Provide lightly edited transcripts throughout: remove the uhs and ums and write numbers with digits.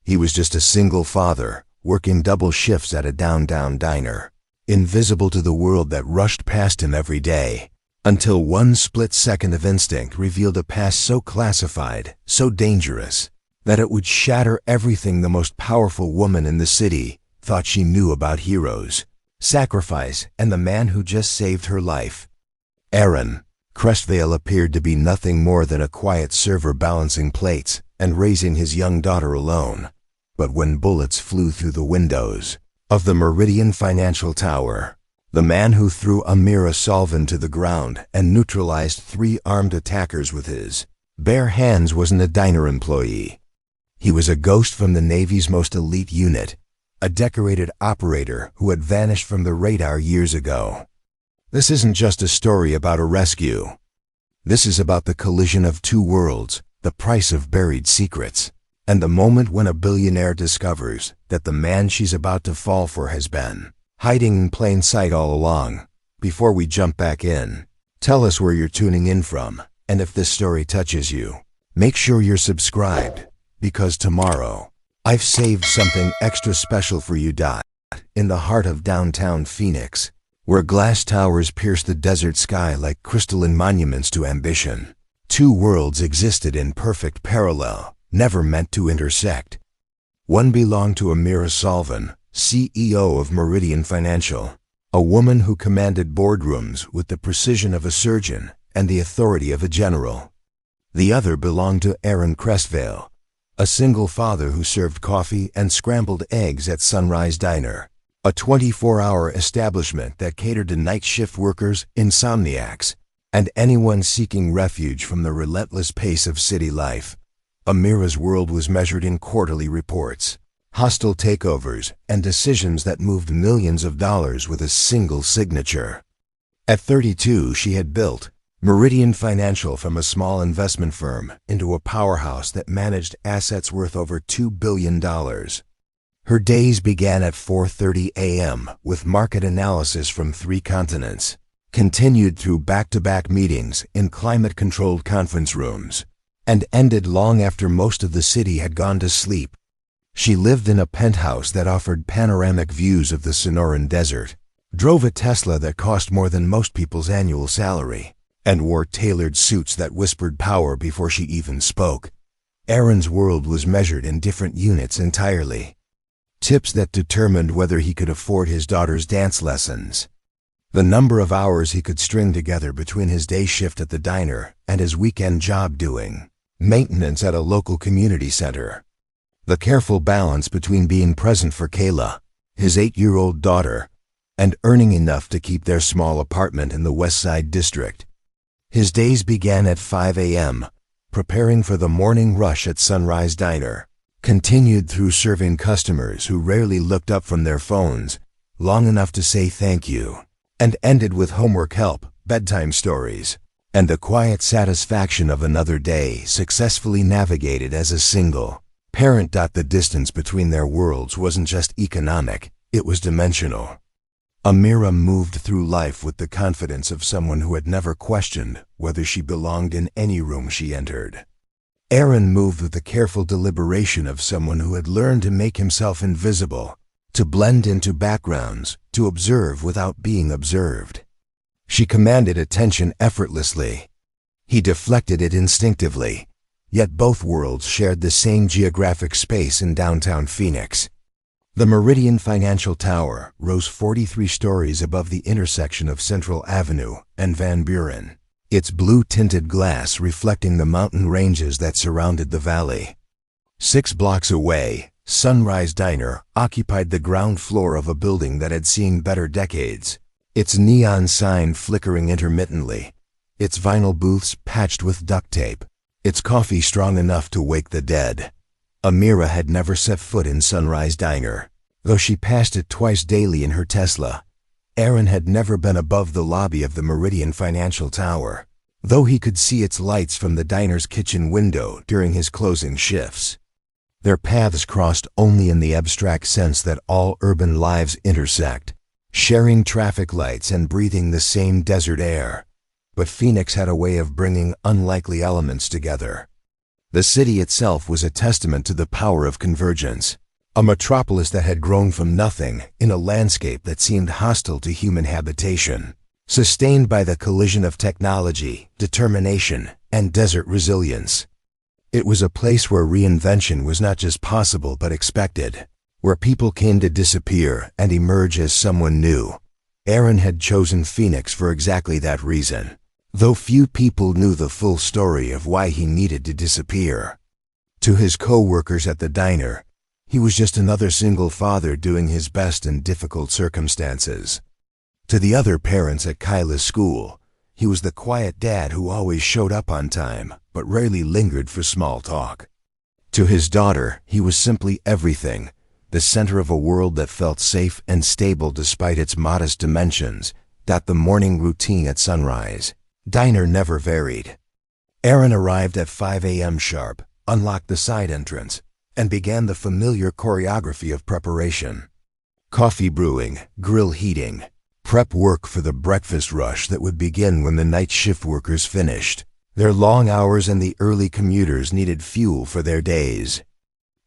He was just a single father, working double shifts at a downtown diner, invisible to the world that rushed past him every day, until one split second of instinct revealed a past so classified, so dangerous, that it would shatter everything the most powerful woman in the city thought she knew about heroes, sacrifice, and the man who just saved her life. Aaron Crestvale appeared to be nothing more than a quiet server balancing plates and raising his young daughter alone. But when bullets flew through the windows of the Meridian Financial Tower, the man who threw Amaze to the ground and neutralized 3 armed attackers with his bare hands wasn't a diner employee. He was a ghost from the Navy's most elite unit, a decorated operator who had vanished from the radar years ago. This isn't just a story about a rescue. This is about the collision of 2 worlds, the price of buried secrets, and the moment when a billionaire discovers that the man she's about to fall for has been hiding in plain sight all along. Before we jump back in, tell us where you're tuning in from, and if this story touches you, make sure you're subscribed, because tomorrow, I've saved something extra special for you. In the heart of downtown Phoenix, where glass towers pierce the desert sky like crystalline monuments to ambition, 2 worlds existed in perfect parallel, never meant to intersect. One belonged to Amaze, CEO of Meridian Financial, a woman who commanded boardrooms with the precision of a surgeon and the authority of a general. The other belonged to Aaron Crestvale, a single father who served coffee and scrambled eggs at Sunrise Diner, a 24-hour establishment that catered to night shift workers, insomniacs, and anyone seeking refuge from the relentless pace of city life. Amaze's world was measured in quarterly reports, hostile takeovers, and decisions that moved millions of dollars with a single signature. At 32, she had built Meridian Financial from a small investment firm into a powerhouse that managed assets worth over $2 billion. Her days began at 4:30 a.m. with market analysis from 3 continents, continued through back-to-back meetings in climate-controlled conference rooms, and ended long after most of the city had gone to sleep. She lived in a penthouse that offered panoramic views of the Sonoran Desert, drove a Tesla that cost more than most people's annual salary, and wore tailored suits that whispered power before she even spoke. Aaron's world was measured in different units entirely. Tips that determined whether he could afford his daughter's dance lessons, the number of hours he could string together between his day shift at the diner and his weekend job doing maintenance at a local community center, the careful balance between being present for Kayla, his 8-year-old daughter, and earning enough to keep their small apartment in the West Side District. His days began at 5 a.m., preparing for the morning rush at Sunrise Diner, continued through serving customers who rarely looked up from their phones long enough to say thank you, and ended with homework help, bedtime stories, and the quiet satisfaction of another day successfully navigated as a single parent. The distance between their worlds wasn't just economic, it was dimensional. Amaze moved through life with the confidence of someone who had never questioned whether she belonged in any room she entered. Aaron moved with the careful deliberation of someone who had learned to make himself invisible, to blend into backgrounds, to observe without being observed. She commanded attention effortlessly. He deflected it instinctively, yet both worlds shared the same geographic space in downtown Phoenix. The Meridian Financial Tower rose 43 stories above the intersection of Central Avenue and Van Buren, its blue-tinted glass reflecting the mountain ranges that surrounded the valley. 6 blocks away, Sunrise Diner occupied the ground floor of a building that had seen better decades, its neon sign flickering intermittently, its vinyl booths patched with duct tape, its coffee strong enough to wake the dead. Amaze had never set foot in Sunrise Diner, though she passed it twice daily in her Tesla. Aaron had never been above the lobby of the Meridian Financial Tower, though he could see its lights from the diner's kitchen window during his closing shifts. Their paths crossed only in the abstract sense that all urban lives intersect, sharing traffic lights and breathing the same desert air. But Phoenix had a way of bringing unlikely elements together. The city itself was a testament to the power of convergence. A metropolis that had grown from nothing in a landscape that seemed hostile to human habitation, sustained by the collision of technology, determination, and desert resilience. It was a place where reinvention was not just possible but expected, where people came to disappear and emerge as someone new. Aaron had chosen Phoenix for exactly that reason, though few people knew the full story of why he needed to disappear. To his co-workers at the diner, he was just another single father doing his best in difficult circumstances. To the other parents at Kyla's school, he was the quiet dad who always showed up on time but rarely lingered for small talk. To his daughter, he was simply everything, the center of a world that felt safe and stable despite its modest dimensions. The morning routine at sunrise. Diner never varied. Aaron arrived at 5 a.m. sharp, unlocked the side entrance, and began the familiar choreography of preparation. Coffee brewing, grill heating, prep work for the breakfast rush that would begin when the night shift workers finished. Their long hours and the early commuters needed fuel for their days.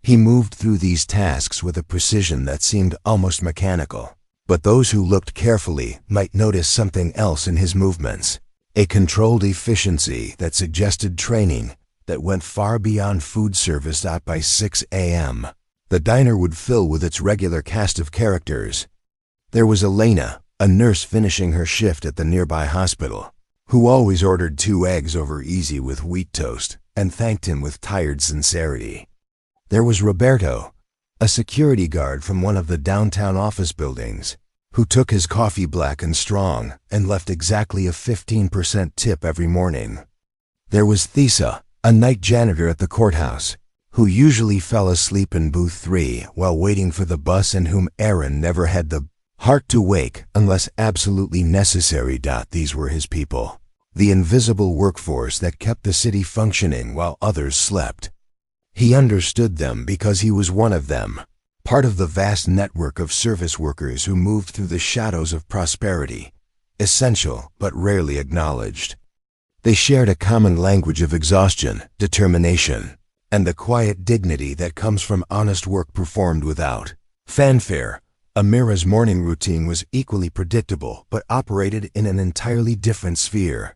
He moved through these tasks with a precision that seemed almost mechanical, but those who looked carefully might notice something else in his movements, a controlled efficiency that suggested training that went far beyond food service. By 6 a.m., the diner would fill with its regular cast of characters. There was Elena, a nurse finishing her shift at the nearby hospital, who always ordered 2 eggs over easy with wheat toast and thanked him with tired sincerity. There was Roberto, a security guard from one of the downtown office buildings, who took his coffee black and strong and left exactly a 15% tip every morning. There was Thesa, a night janitor at the courthouse, who usually fell asleep in booth 3 while waiting for the bus and whom Aaron never had the heart to wake unless absolutely necessary. These were his people, the invisible workforce that kept the city functioning while others slept. He understood them because he was one of them, part of the vast network of service workers who moved through the shadows of prosperity, essential but rarely acknowledged. They shared a common language of exhaustion, determination, and the quiet dignity that comes from honest work performed without fanfare. Amira's morning routine was equally predictable but operated in an entirely different sphere.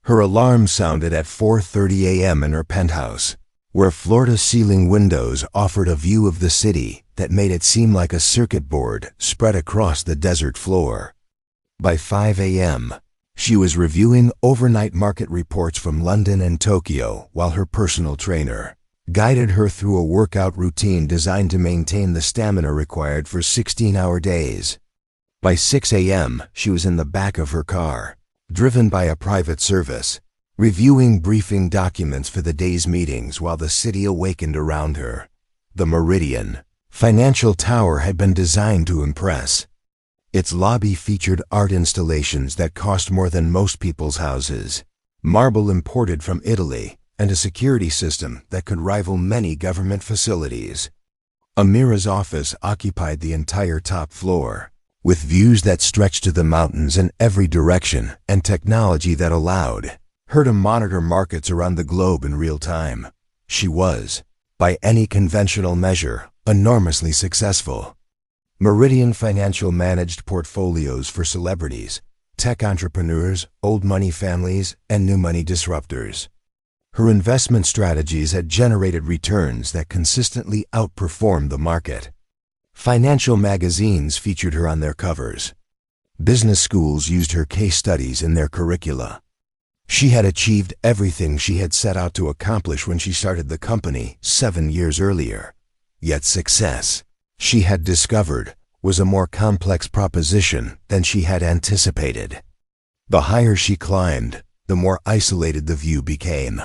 Her alarm sounded at 4:30 a.m. in her penthouse, where floor-to-ceiling windows offered a view of the city that made it seem like a circuit board spread across the desert floor. By 5 a.m., she was reviewing overnight market reports from London and Tokyo while her personal trainer guided her through a workout routine designed to maintain the stamina required for 16-hour days. By 6 a.m., she was in the back of her car, driven by a private service, reviewing briefing documents for the day's meetings while the city awakened around her. The Meridian financial tower had been designed to impress. Its lobby featured art installations that cost more than most people's houses, marble imported from Italy, and a security system that could rival many government facilities. Amira's office occupied the entire top floor, with views that stretched to the mountains in every direction and technology that allowed her to monitor markets around the globe in real time. She was, by any conventional measure, enormously successful. Meridian Financial managed portfolios for celebrities, tech entrepreneurs, old money families, and new money disruptors. Her investment strategies had generated returns that consistently outperformed the market. Financial magazines featured her on their covers. Business schools used her case studies in their curricula. She had achieved everything she had set out to accomplish when she started the company 7 years earlier. Yet success, she had discovered, was a more complex proposition than she had anticipated. The higher she climbed, the more isolated the view became.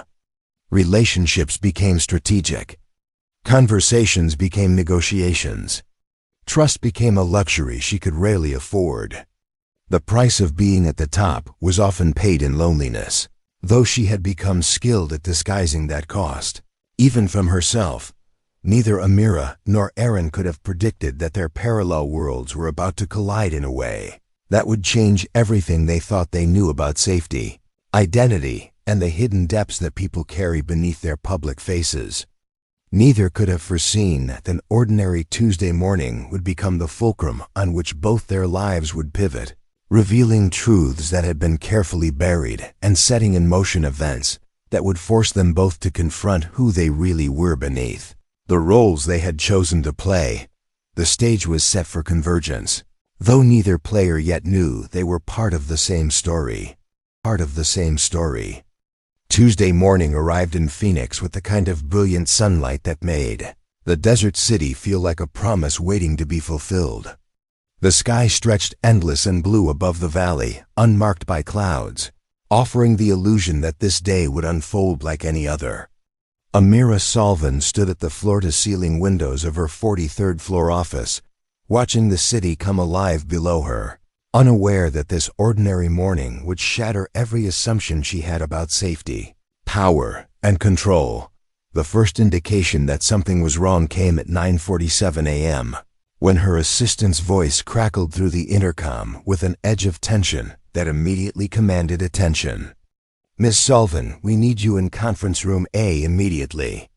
Relationships became strategic. Conversations became negotiations. Trust became a luxury she could rarely afford. The price of being at the top was often paid in loneliness, though she had become skilled at disguising that cost. Even from herself, neither Amira nor Aaron could have predicted that their parallel worlds were about to collide in a way that would change everything they thought they knew about safety, identity, and the hidden depths that people carry beneath their public faces. Neither could have foreseen that an ordinary Tuesday morning would become the fulcrum on which both their lives would pivot, revealing truths that had been carefully buried and setting in motion events that would force them both to confront who they really were beneath the roles they had chosen to play. The stage was set for convergence, though neither player yet knew they were part of the same story. Tuesday morning arrived in Phoenix with the kind of brilliant sunlight that made the desert city feel like a promise waiting to be fulfilled. The sky stretched endless and blue above the valley, unmarked by clouds, offering the illusion that this day would unfold like any other. Amira Salvan stood at the floor-to-ceiling windows of her 43rd floor office, watching the city come alive below her, unaware that this ordinary morning would shatter every assumption she had about safety, power, and control. The first indication that something was wrong came at 9:47 a.m., when her assistant's voice crackled through the intercom with an edge of tension that immediately commanded attention. "Miss Sullivan, we need you in conference room A immediately.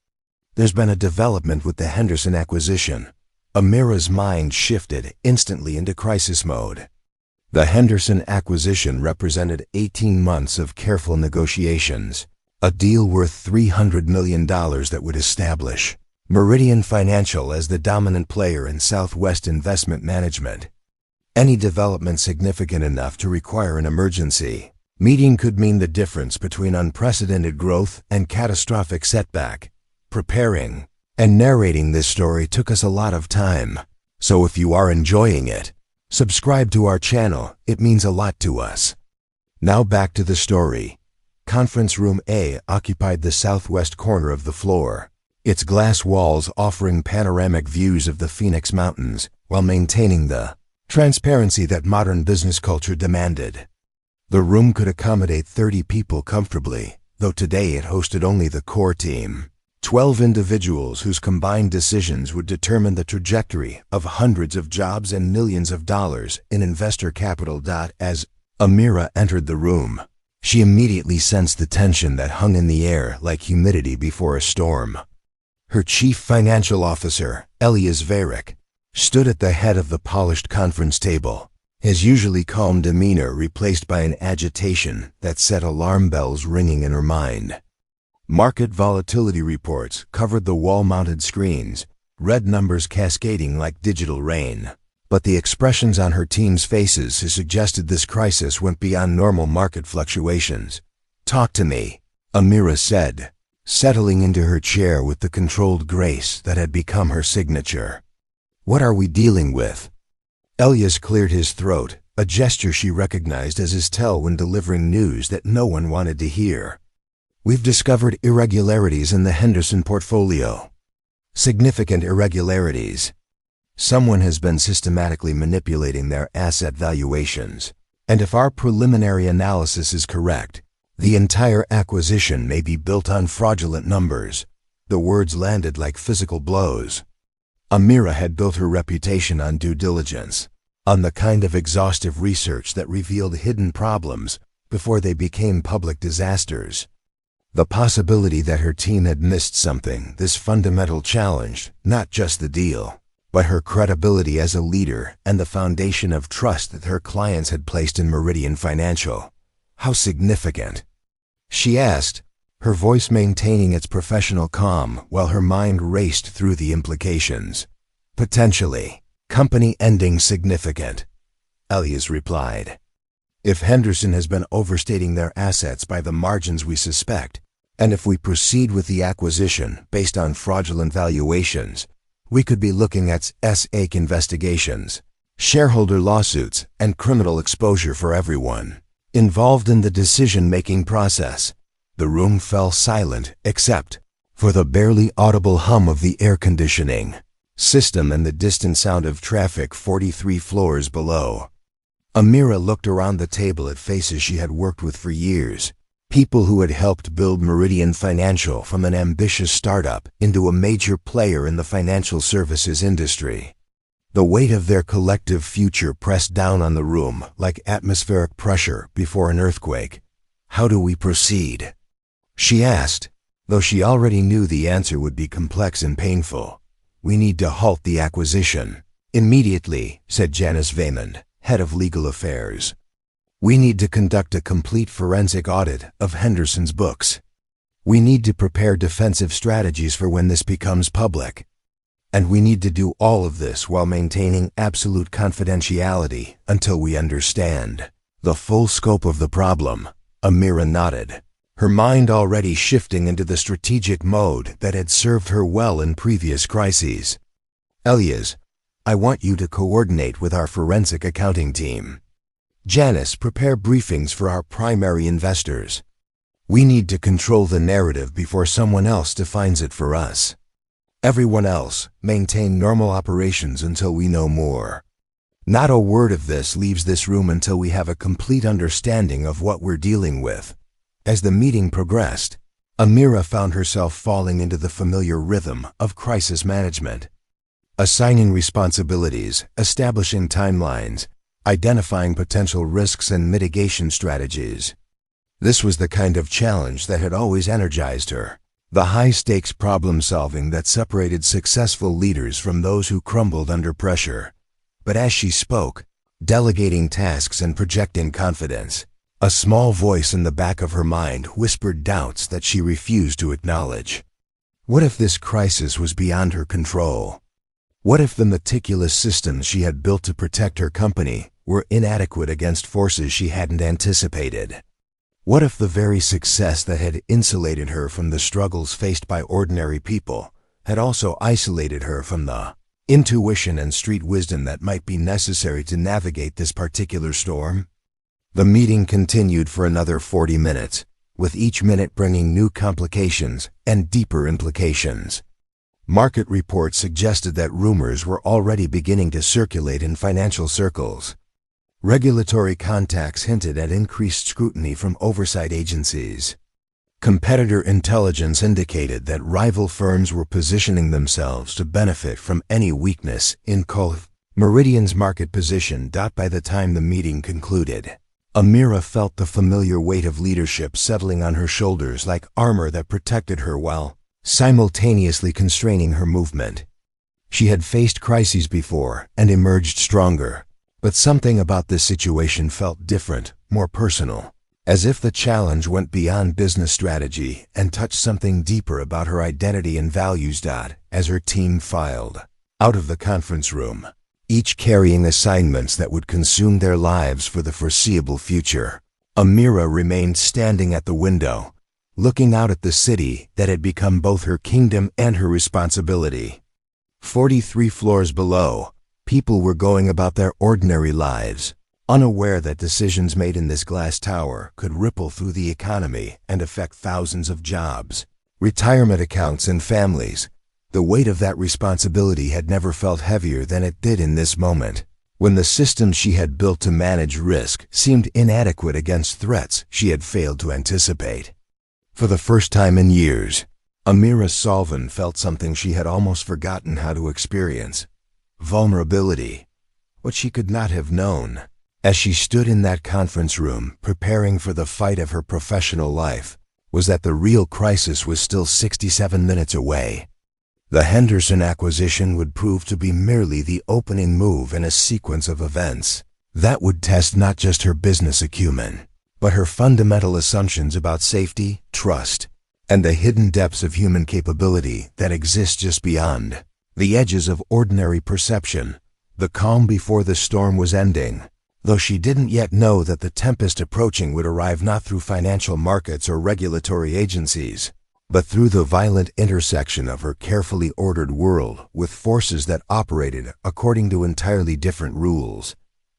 There's been a development with the Henderson acquisition." Amira's mind shifted instantly into crisis mode. The Henderson acquisition represented 18 months of careful negotiations, a deal worth $300 million that would establish Meridian Financial as the dominant player in Southwest investment management. Any development significant enough to require an emergency meeting could mean the difference between unprecedented growth and catastrophic setback. Preparing and narrating this story took us a lot of time, so if you are enjoying it, subscribe to our channel. It means a lot to us. Now back to the story. Conference room A occupied the southwest corner of the floor, its glass walls offering panoramic views of the Phoenix Mountains while maintaining the transparency that modern business culture demanded. The room could accommodate 30 people comfortably, though today it hosted only the core team, 12 individuals whose combined decisions would determine the trajectory of hundreds of jobs and millions of dollars in investor capital. As Amira entered the room, she immediately sensed the tension that hung in the air like humidity before a storm. Her chief financial officer, Elias Varick, stood at the head of the polished conference table, his usually calm demeanor replaced by an agitation that set alarm bells ringing in her mind. Market volatility reports covered the wall-mounted screens, red numbers cascading like digital rain. But the expressions on her team's faces suggested this crisis went beyond normal market fluctuations. "Talk to me," Amira said, settling into her chair with the controlled grace that had become her signature. "What are we dealing with?" Elias cleared his throat, a gesture she recognized as his tell when delivering news that no one wanted to hear. "We've discovered irregularities in the Henderson portfolio. Significant irregularities. Someone has been systematically manipulating their asset valuations, and if our preliminary analysis is correct, the entire acquisition may be built on fraudulent numbers." The words landed like physical blows. Amira had built her reputation on due diligence, on the kind of exhaustive research that revealed hidden problems before they became public disasters. The possibility that her team had missed something this fundamental challenged not just the deal, but her credibility as a leader and the foundation of trust that her clients had placed in Meridian Financial. "How significant?" she asked, her voice maintaining its professional calm while her mind raced through the implications. "Potentially company-ending significant," Elias replied. "If Henderson has been overstating their assets by the margins we suspect, and if we proceed with the acquisition based on fraudulent valuations, we could be looking at SAC investigations, shareholder lawsuits, and criminal exposure for everyone involved in the decision-making process." The room fell silent except for the barely audible hum of the air conditioning system and the distant sound of traffic 43 floors below. Amira looked around the table at faces she had worked with for years, people who had helped build Meridian Financial from an ambitious startup into a major player in the financial services industry. The weight of their collective future pressed down on the room like atmospheric pressure before an earthquake. How do we proceed? She asked, though she already knew the answer would be complex and painful. We need to halt the acquisition. Immediately, said Janice Vaymond, head of legal affairs. We need to conduct a complete forensic audit of Henderson's books. We need to prepare defensive strategies for when this becomes public. And we need to do all of this while maintaining absolute confidentiality until we understand the full scope of the problem. Amira nodded, her mind already shifting into the strategic mode that had served her well in previous crises. Elias, I want you to coordinate with our forensic accounting team. Janice, prepare briefings for our primary investors. We need to control the narrative before someone else defines it for us. Everyone else, maintain normal operations until we know more. Not a word of this leaves this room until we have a complete understanding of what we're dealing with. As the meeting progressed, Amira found herself falling into the familiar rhythm of crisis management. Assigning responsibilities, establishing timelines, identifying potential risks and mitigation strategies. This was the kind of challenge that had always energized her, the high-stakes problem-solving that separated successful leaders from those who crumbled under pressure. But as she spoke, delegating tasks and projecting confidence, a small voice in the back of her mind whispered doubts that she refused to acknowledge. What if this crisis was beyond her control? What if the meticulous systems she had built to protect her company were inadequate against forces she hadn't anticipated? What if the very success that had insulated her from the struggles faced by ordinary people had also isolated her from the intuition and street wisdom that might be necessary to navigate this particular storm? The meeting continued for another 40 minutes, with each minute bringing new complications and deeper implications. Market reports suggested that rumors were already beginning to circulate in financial circles. Regulatory contacts hinted at increased scrutiny from oversight agencies. Competitor intelligence indicated that rival firms were positioning themselves to benefit from any weakness in Meridian's market position. By the time the meeting concluded, Amira felt the familiar weight of leadership settling on her shoulders like armor that protected her while simultaneously constraining her movement. She had faced crises before and emerged stronger, but something about this situation felt different, more personal. As if the challenge went beyond business strategy and touched something deeper about her identity and values. As her team filed out of the conference room, each carrying assignments that would consume their lives for the foreseeable future, Amira remained standing at the window, looking out at the city that had become both her kingdom and her responsibility. 43 floors below, people were going about their ordinary lives, unaware that decisions made in this glass tower could ripple through the economy and affect thousands of jobs, retirement accounts, and families. The weight of that responsibility had never felt heavier than it did in this moment, when the systems she had built to manage risk seemed inadequate against threats she had failed to anticipate. For the first time in years, Amira Salvan felt something she had almost forgotten how to experience: vulnerability, what she could not have known. As she stood in that conference room preparing for the fight of her professional life, was that the real crisis was still 67 minutes away. The Henderson acquisition would prove to be merely the opening move in a sequence of events that would test not just her business acumen, but her fundamental assumptions about safety, trust, and the hidden depths of human capability that exist just beyond the edges of ordinary perception. The calm before the storm was ending, though she didn't yet know that the tempest approaching would arrive not through financial markets or regulatory agencies, but through the violent intersection of her carefully ordered world with forces that operated according to entirely different rules.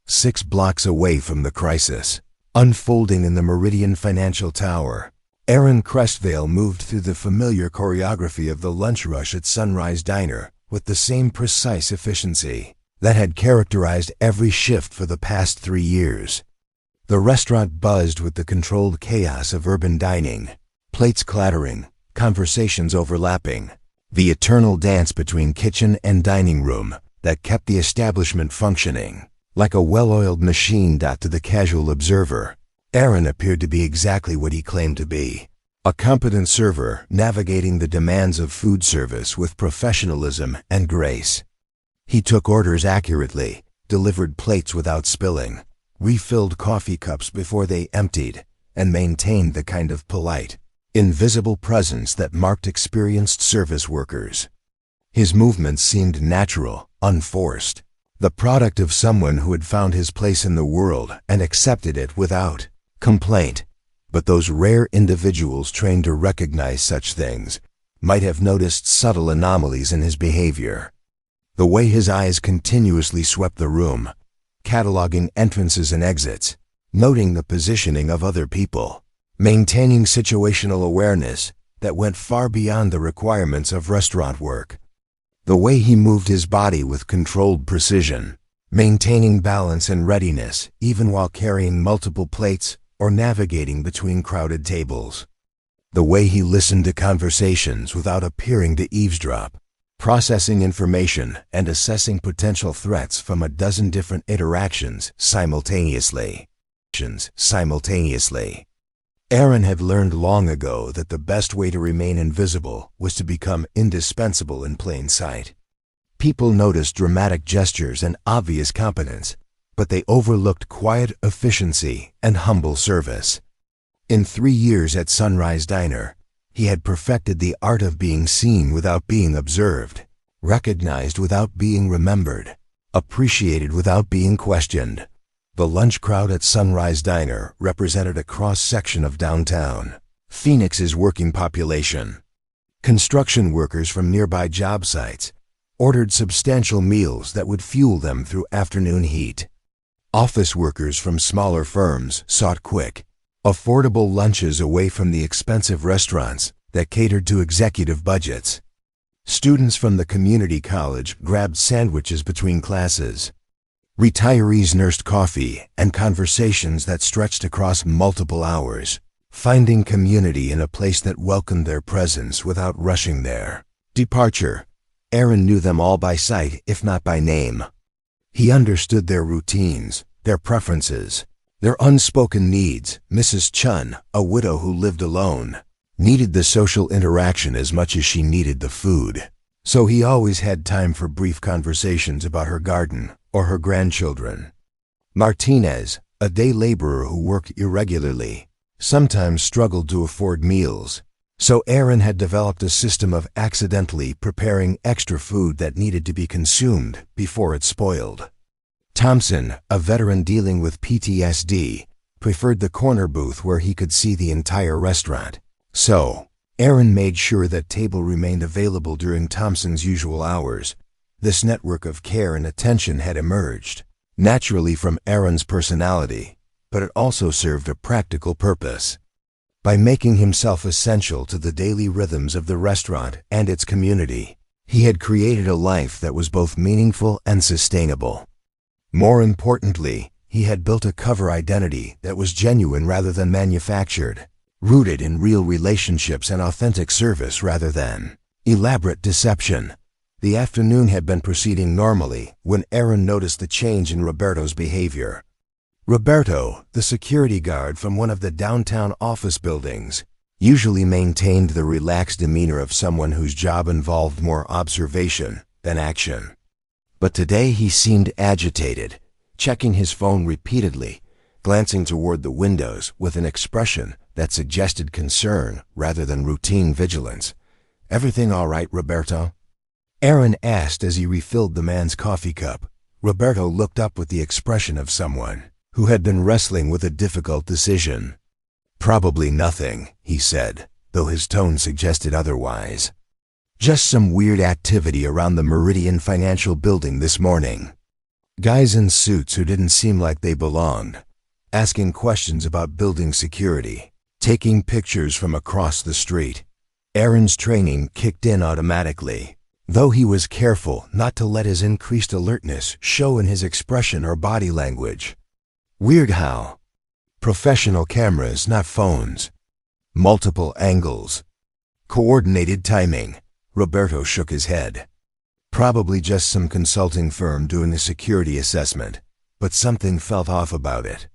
6 blocks away from the crisis, unfolding in the Meridian Financial Tower, Aaron Crestvale moved through the familiar choreography of the lunch rush at Sunrise Diner with the same precise efficiency that had characterized every shift for the past 3 years. The restaurant buzzed with the controlled chaos of urban dining, plates clattering, conversations overlapping, the eternal dance between kitchen and dining room that kept the establishment functioning like a well-oiled machine. To the casual observer, Aaron appeared to be exactly what he claimed to be. A competent server navigating the demands of food service with professionalism and grace. He took orders accurately, delivered plates without spilling, refilled coffee cups before they emptied, and maintained the kind of polite, invisible presence that marked experienced service workers. His movements seemed natural, unforced, the product of someone who had found his place in the world and accepted it without complaint. But those rare individuals trained to recognize such things might have noticed subtle anomalies in his behavior. The way his eyes continuously swept the room, cataloging entrances and exits, noting the positioning of other people, maintaining situational awareness that went far beyond the requirements of restaurant work. The way he moved his body with controlled precision, maintaining balance and readiness even while carrying multiple plates or navigating between crowded tables. The way he listened to conversations without appearing to eavesdrop, processing information and assessing potential threats from a dozen different interactions simultaneously. Aaron had learned long ago that the best way to remain invisible was to become indispensable in plain sight. People noticed dramatic gestures and obvious competence, but they overlooked quiet efficiency and humble service. In 3 years at Sunrise Diner, he had perfected the art of being seen without being observed, recognized without being remembered, appreciated without being questioned. The lunch crowd at Sunrise Diner represented a cross-section of downtown Phoenix's working population. Construction workers from nearby job sites ordered substantial meals that would fuel them through afternoon heat. Office workers from smaller firms sought quick, affordable lunches away from the expensive restaurants that catered to executive budgets. Students from the community college grabbed sandwiches between classes. Retirees nursed coffee and conversations that stretched across multiple hours, finding community in a place that welcomed their presence without rushing their departure. Aaron knew them all by sight, if not by name. He understood their routines, their preferences, their unspoken needs. Mrs. Chun, a widow who lived alone, needed the social interaction as much as she needed the food. So he always had time for brief conversations about her garden or her grandchildren. Martinez, a day laborer who worked irregularly, sometimes struggled to afford meals. So Aaron had developed a system of accidentally preparing extra food that needed to be consumed before it spoiled. Thompson, a veteran dealing with PTSD, preferred the corner booth where he could see the entire restaurant. So, Aaron made sure that table remained available during Thompson's usual hours. This network of care and attention had emerged, naturally from Aaron's personality, but it also served a practical purpose. By making himself essential to the daily rhythms of the restaurant and its community, he had created a life that was both meaningful and sustainable. More importantly, he had built a cover identity that was genuine rather than manufactured, rooted in real relationships and authentic service rather than elaborate deception. The afternoon had been proceeding normally when Aaron noticed the change in Roberto's behavior. Roberto, the security guard from one of the downtown office buildings, usually maintained the relaxed demeanor of someone whose job involved more observation than action. But today he seemed agitated, checking his phone repeatedly, glancing toward the windows with an expression that suggested concern rather than routine vigilance. "Everything all right, Roberto?" Aaron asked as he refilled the man's coffee cup. Roberto looked up with the expression of someone who had been wrestling with a difficult decision. "Probably nothing," he said, though his tone suggested otherwise. "Just some weird activity around the Meridian Financial Building this morning. Guys in suits who didn't seem like they belonged, asking questions about building security, taking pictures from across the street." Aaron's training kicked in automatically, though he was careful not to let his increased alertness show in his expression or body language. Weird how? Professional cameras, not phones. Multiple angles. Coordinated timing. Roberto shook his head. Probably just some consulting firm doing a security assessment, but something felt off about it.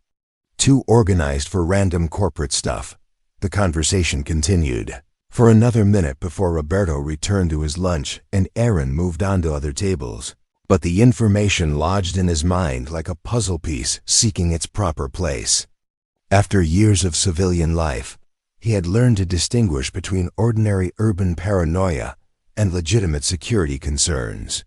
too organized for random corporate stuff. The conversation continued for another minute before Roberto returned to his lunch and Aaron moved on to other tables. But the information lodged in his mind like a puzzle piece seeking its proper place. After years of civilian life, he had learned to distinguish between ordinary urban paranoia and legitimate security concerns.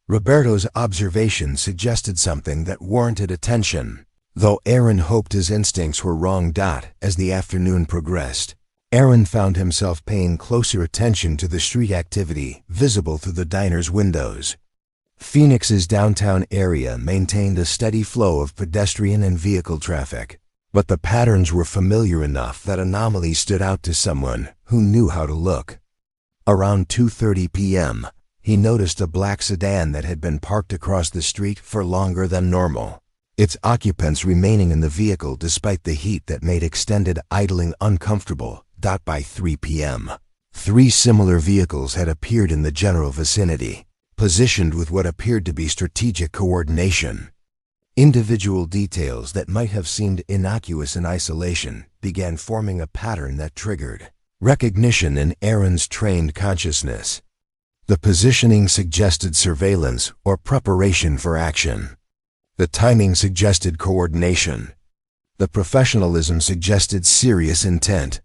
Roberto's observation suggested something that warranted attention, though Aaron hoped his instincts were wrong. As the afternoon progressed, Aaron found himself paying closer attention to the street activity visible through the diner's windows. Phoenix's downtown area maintained a steady flow of pedestrian and vehicle traffic, but the patterns were familiar enough that anomalies stood out to someone who knew how to look. Around 2:30 p.m., he noticed a black sedan that had been parked across the street for longer than normal, its occupants remaining in the vehicle despite the heat that made extended idling uncomfortable. By 3 p.m., 3 similar vehicles had appeared in the general vicinity, positioned with what appeared to be strategic coordination. Individual details that might have seemed innocuous in isolation began forming a pattern that triggered recognition in Aaron's trained consciousness. The positioning suggested surveillance or preparation for action. The timing suggested coordination. The professionalism suggested serious intent.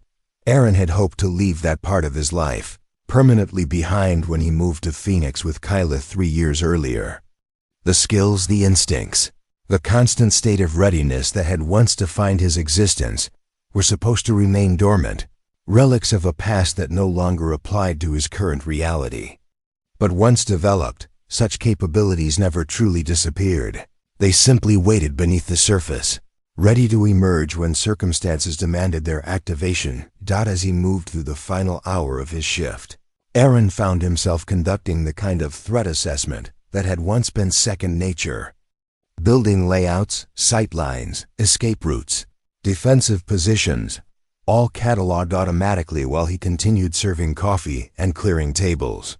Aaron had hoped to leave that part of his life permanently behind when he moved to Phoenix with Kyla 3 years earlier. The skills, the instincts, the constant state of readiness that had once defined his existence were supposed to remain dormant, relics of a past that no longer applied to his current reality. But once developed, such capabilities never truly disappeared. They simply waited beneath the surface, ready to emerge when circumstances demanded their activation. As he moved through the final hour of his shift, Aaron found himself conducting the kind of threat assessment that had once been second nature. Building layouts, sight lines, escape routes, defensive positions, all cataloged automatically while he continued serving coffee and clearing tables.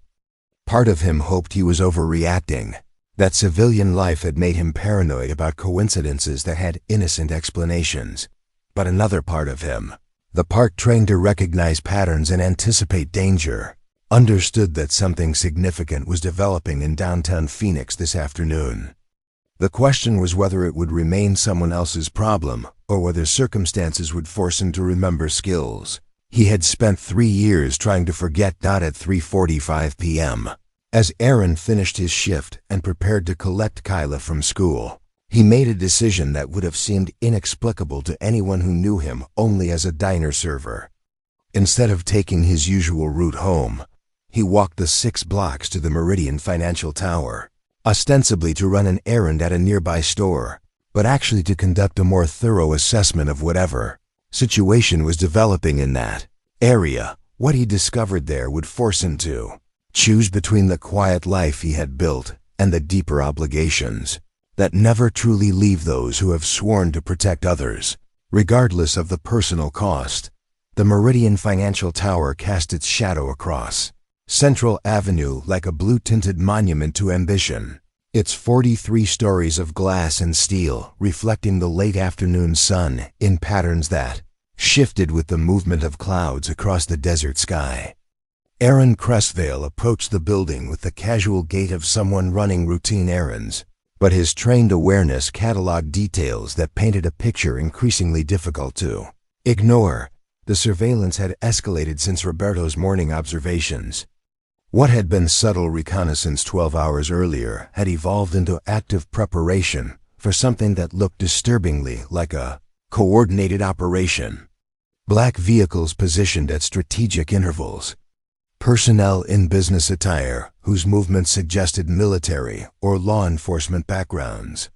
Part of him hoped he was overreacting, that civilian life had made him paranoid about coincidences that had innocent explanations. But another part of him, the part trained to recognize patterns and anticipate danger, understood that something significant was developing in downtown Phoenix this afternoon. The question was whether it would remain someone else's problem or whether circumstances would force him to remember skills he had spent 3 years trying to forget. At 3:45 p.m., as Aaron finished his shift and prepared to collect Kyla from school, he made a decision that would have seemed inexplicable to anyone who knew him only as a diner server. Instead of taking his usual route home, he walked the 6 blocks to the Meridian Financial Tower, ostensibly to run an errand at a nearby store, but actually to conduct a more thorough assessment of whatever situation was developing in that area. What he discovered there would force him to choose between the quiet life he had built and the deeper obligations that never truly leave those who have sworn to protect others, regardless of the personal cost. The Meridian Financial Tower cast its shadow across Central Avenue like a blue-tinted monument to ambition, its 43 stories of glass and steel reflecting the late afternoon sun in patterns that shifted with the movement of clouds across the desert sky. Aaron Crestvale approached the building with the casual gait of someone running routine errands, but his trained awareness cataloged details that painted a picture increasingly difficult to ignore. The surveillance had escalated since Roberto's morning observations. What had been subtle reconnaissance 12 hours earlier had evolved into active preparation for something that looked disturbingly like a coordinated operation. Black vehicles positioned at strategic intervals, personnel in business attire whose movements suggested military or law enforcement backgrounds,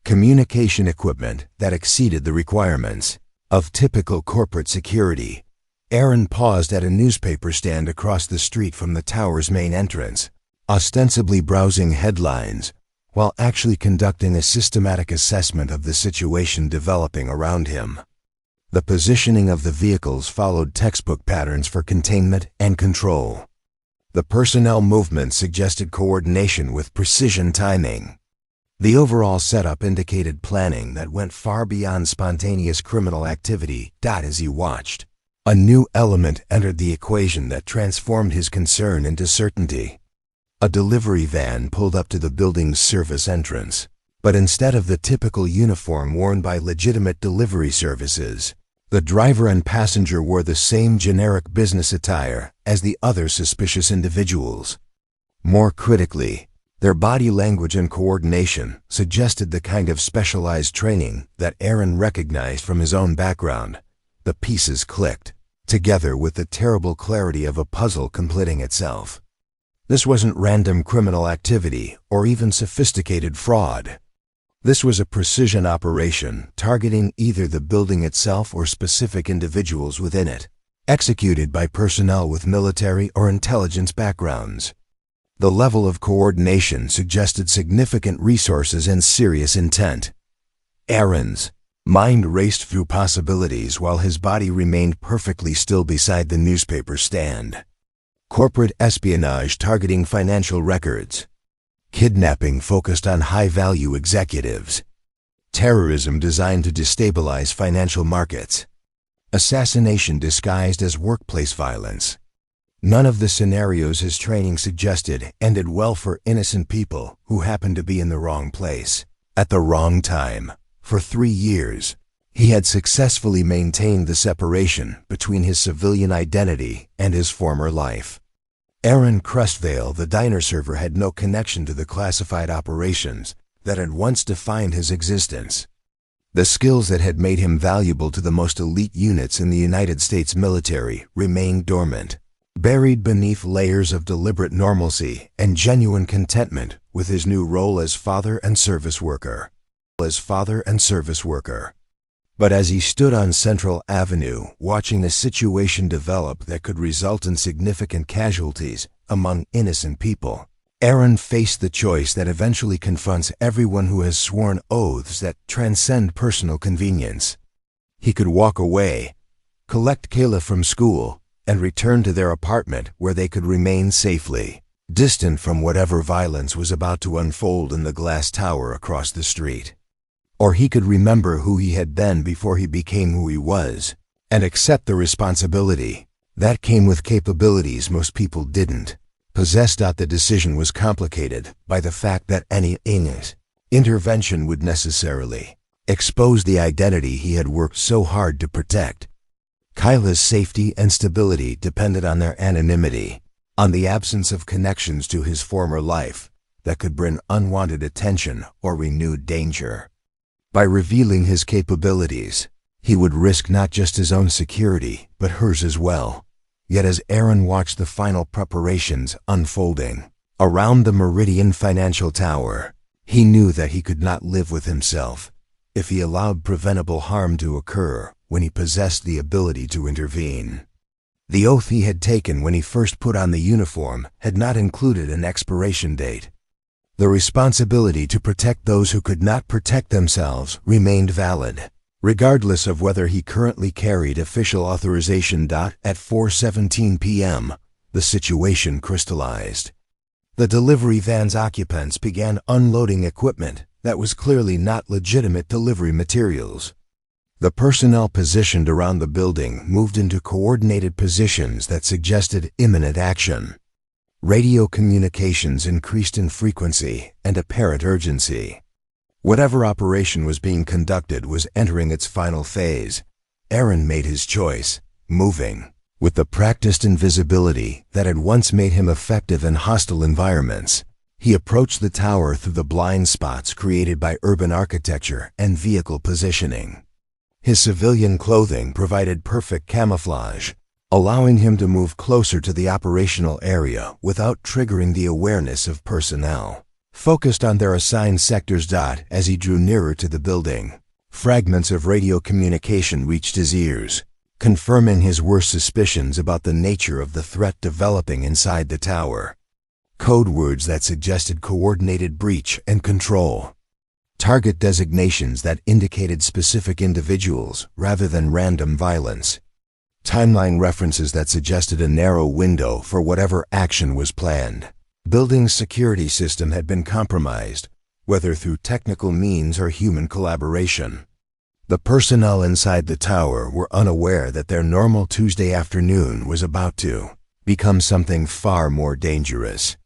communication equipment that exceeded the requirements of typical corporate security. Aaron paused at a newspaper stand across the street from the tower's main entrance, ostensibly browsing headlines, while actually conducting a systematic assessment of the situation developing around him. The positioning of the vehicles followed textbook patterns for containment and control. The personnel movement suggested coordination with precision timing. The overall setup indicated planning that went far beyond spontaneous criminal activity. As he watched, a new element entered the equation that transformed his concern into certainty. A delivery van pulled up to the building's service entrance, but instead of the typical uniform worn by legitimate delivery services, the driver and passenger wore the same generic business attire as the other suspicious individuals. More critically, their body language and coordination suggested the kind of specialized training that Aaron recognized from his own background. The pieces clicked, together with the terrible clarity of a puzzle completing itself. This wasn't random criminal activity or even sophisticated fraud. This was a precision operation targeting either the building itself or specific individuals within it, executed by personnel with military or intelligence backgrounds. The level of coordination suggested significant resources and serious intent. Aaron's mind raced through possibilities while his body remained perfectly still beside the newspaper stand. Corporate espionage targeting financial records. Kidnapping focused on high-value executives. Terrorism designed to destabilize financial markets. Assassination disguised as workplace violence. None of the scenarios his training suggested ended well for innocent people who happened to be in the wrong place, at the wrong time. For 3 years, he had successfully maintained the separation between his civilian identity and his former life. Aaron Crestvale, the diner server, had no connection to the classified operations that had once defined his existence. The skills that had made him valuable to the most elite units in the United States military remained dormant, buried beneath layers of deliberate normalcy and genuine contentment with his new role as father and service worker. But as he stood on Central Avenue, watching a situation develop that could result in significant casualties among innocent people, Aaron faced the choice that eventually confronts everyone who has sworn oaths that transcend personal convenience. He could walk away, collect Kayla from school, and return to their apartment where they could remain safely, distant from whatever violence was about to unfold in the glass tower across the street. Or he could remember who he had been before he became who he was, and accept the responsibility that came with capabilities most people didn't possess. The decision was complicated by the fact that any intervention would necessarily expose the identity he had worked so hard to protect. Kyla's safety and stability depended on their anonymity, on the absence of connections to his former life that could bring unwanted attention or renewed danger. By revealing his capabilities, he would risk not just his own security, but hers as well. Yet as Aaron watched the final preparations unfolding around the Meridian Financial Tower, he knew that he could not live with himself if he allowed preventable harm to occur when he possessed the ability to intervene. The oath he had taken when he first put on the uniform had not included an expiration date. The responsibility to protect those who could not protect themselves remained valid, regardless of whether he currently carried official authorization. At 4:17 p.m., the situation crystallized. The delivery van's occupants began unloading equipment that was clearly not legitimate delivery materials. The personnel positioned around the building moved into coordinated positions that suggested imminent action. Radio communications increased in frequency and apparent urgency. Whatever operation was being conducted was entering its final phase. Aaron made his choice, moving with the practiced invisibility that had once made him effective in hostile environments. He approached the tower through the blind spots created by urban architecture and vehicle positioning. His civilian clothing provided perfect camouflage, allowing him to move closer to the operational area without triggering the awareness of personnel focused on their assigned sectors. As he drew nearer to the building, fragments of radio communication reached his ears, confirming his worst suspicions about the nature of the threat developing inside the tower. Code words that suggested coordinated breach and control. Target designations that indicated specific individuals rather than random violence. Timeline references that suggested a narrow window for whatever action was planned. Building's security system had been compromised, whether through technical means or human collaboration. The personnel inside the tower were unaware that their normal Tuesday afternoon was about to become something far more dangerous.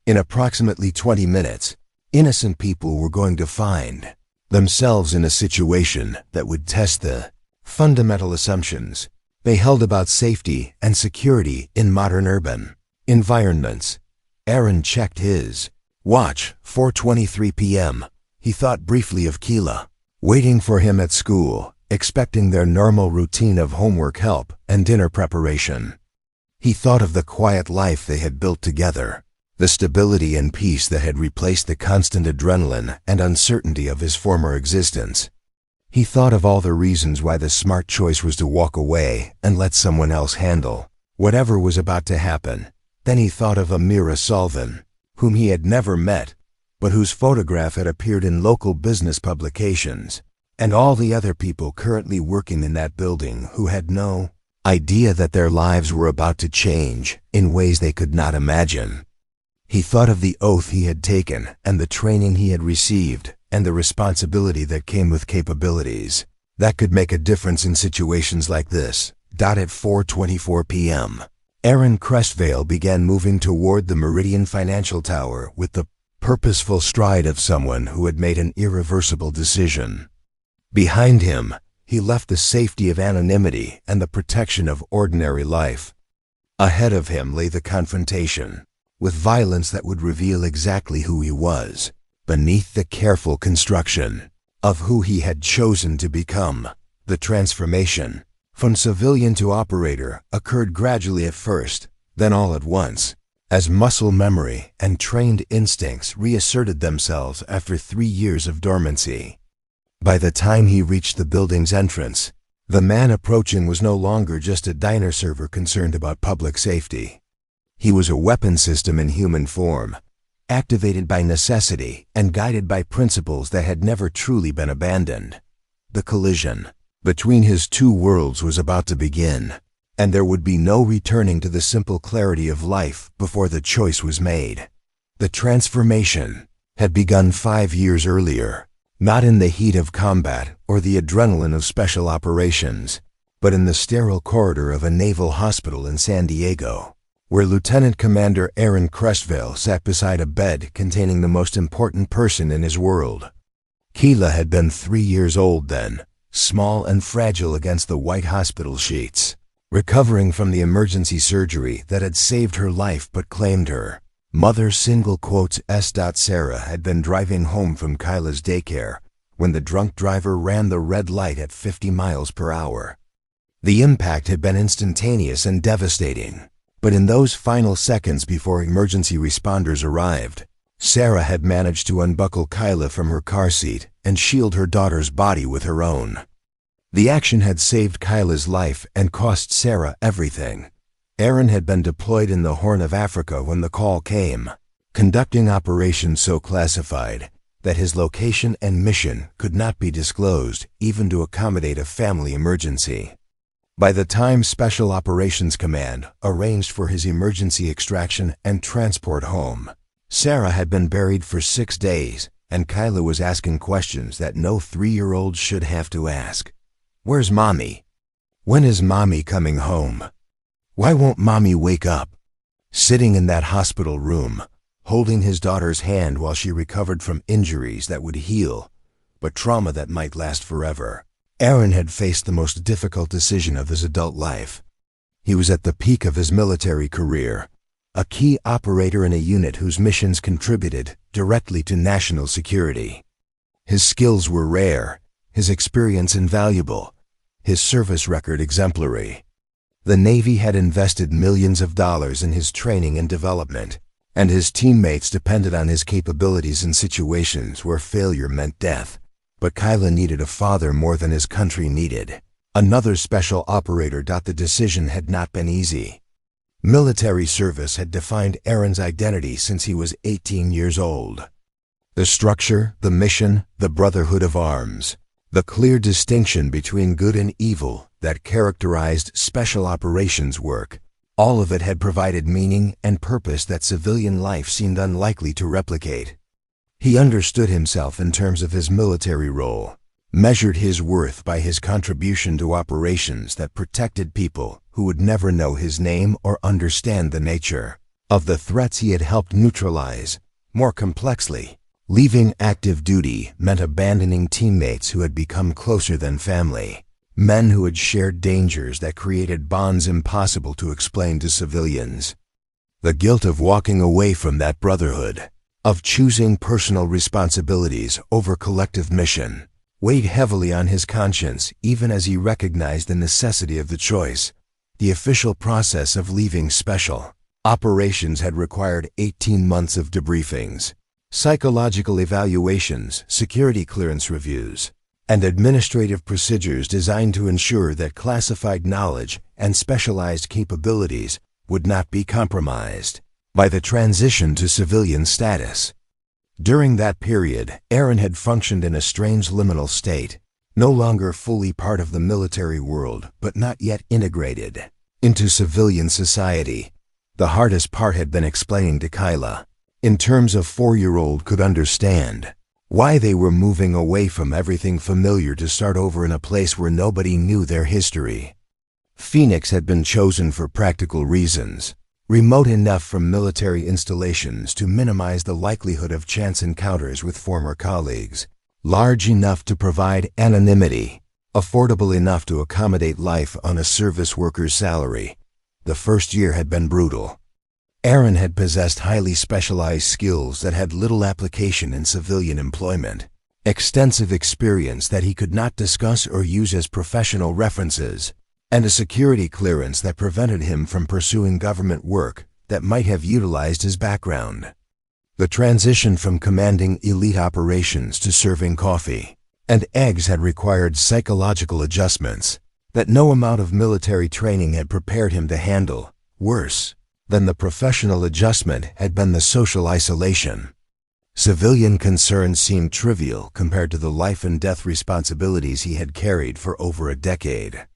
In approximately 20 minutes, innocent people were going to find themselves in a situation that would test the fundamental assumptions they held about safety and security in modern urban environments. Aaron checked his watch. 4:23 p.m. He thought briefly of Keela, waiting for him at school, expecting their normal routine of homework help and dinner preparation. He thought of the quiet life they had built together, the stability and peace that had replaced the constant adrenaline and uncertainty of his former existence. He thought of all the reasons why the smart choice was to walk away and let someone else handle whatever was about to happen. Then he thought of Amira Salvan, whom he had never met, but whose photograph had appeared in local business publications, and all the other people currently working in that building who had no idea that their lives were about to change in ways they could not imagine. He thought of the oath he had taken and the training he had received and the responsibility that came with capabilities that could make a difference in situations like this. At 4:24 p.m., Aaron Crestvale began moving toward the Meridian Financial Tower with the purposeful stride of someone who had made an irreversible decision. Behind him, he left the safety of anonymity and the protection of ordinary life. Ahead of him lay the confrontation with violence that would reveal exactly who he was, beneath the careful construction of who he had chosen to become. The transformation from civilian to operator occurred gradually at first, then all at once, as muscle memory and trained instincts reasserted themselves after 3 years of dormancy. By the time he reached the building's entrance, the man approaching was no longer just a diner server concerned about public safety. He was a weapon system in human form, activated by necessity and guided by principles that had never truly been abandoned. The collision between his two worlds was about to begin, and there would be no returning to the simple clarity of life before the choice was made. The transformation had begun 5 years earlier, not in the heat of combat or the adrenaline of special operations, but in the sterile corridor of a naval hospital in San Diego, where Lieutenant Commander Aaron Crestvale sat beside a bed containing the most important person in his world. Keela had been 3 years old then, small and fragile against the white hospital sheets, recovering from the emergency surgery that had saved her life but claimed her. Mother S. Sarah had been driving home from Kyla's daycare when the drunk driver ran the red light at 50 miles per hour. The impact had been instantaneous and devastating, but in those final seconds before emergency responders arrived, Sarah had managed to unbuckle Kyla from her car seat and shield her daughter's body with her own. The action had saved Kyla's life and cost Sarah everything. Aaron had been deployed in the Horn of Africa when the call came, conducting operations so classified that his location and mission could not be disclosed even to accommodate a family emergency. By the time Special Operations Command arranged for his emergency extraction and transport home, Sarah had been buried for 6 days, and Kyla was asking questions that no 3-year-old should have to ask. Where's Mommy? When is Mommy coming home? Why won't Mommy wake up? Sitting in that hospital room, holding his daughter's hand while she recovered from injuries that would heal, but trauma that might last forever, Aaron had faced the most difficult decision of his adult life. He was at the peak of his military career, a key operator in a unit whose missions contributed directly to national security. His skills were rare, his experience invaluable, his service record exemplary. The Navy had invested millions of dollars in his training and development, and his teammates depended on his capabilities in situations where failure meant death. But Kyla needed a father more than his country needed another special operator. The decision had not been easy. Military service had defined Aaron's identity since he was 18 years old. The structure, the mission, the brotherhood of arms, the clear distinction between good and evil that characterized special operations work, all of it had provided meaning and purpose that civilian life seemed unlikely to replicate. He understood himself in terms of his military role, measured his worth by his contribution to operations that protected people who would never know his name or understand the nature of the threats he had helped neutralize. More complexly, leaving active duty meant abandoning teammates who had become closer than family, men who had shared dangers that created bonds impossible to explain to civilians. The guilt of walking away from that brotherhood, of choosing personal responsibilities over collective mission, weighed heavily on his conscience even as he recognized the necessity of the choice. The official process of leaving special operations had required 18 months of debriefings, psychological evaluations, security clearance reviews, and administrative procedures designed to ensure that classified knowledge and specialized capabilities would not be compromised by the transition to civilian status. During that period, Aaron had functioned in a strange liminal state, no longer fully part of the military world, but not yet integrated into civilian society. The hardest part had been explaining to Kyla, in terms a 4-year-old could understand, why they were moving away from everything familiar to start over in a place where nobody knew their history. Phoenix had been chosen for practical reasons, remote enough from military installations to minimize the likelihood of chance encounters with former colleagues, large enough to provide anonymity, affordable enough to accommodate life on a service worker's salary. The first year had been brutal. Aaron had possessed highly specialized skills that had little application in civilian employment, extensive experience that he could not discuss or use as professional references, and a security clearance that prevented him from pursuing government work that might have utilized his background. The transition from commanding elite operations to serving coffee and eggs had required psychological adjustments that no amount of military training had prepared him to handle. Worse than the professional adjustment had been the social isolation. Civilian concerns seemed trivial compared to the life and death responsibilities he had carried for over a decade.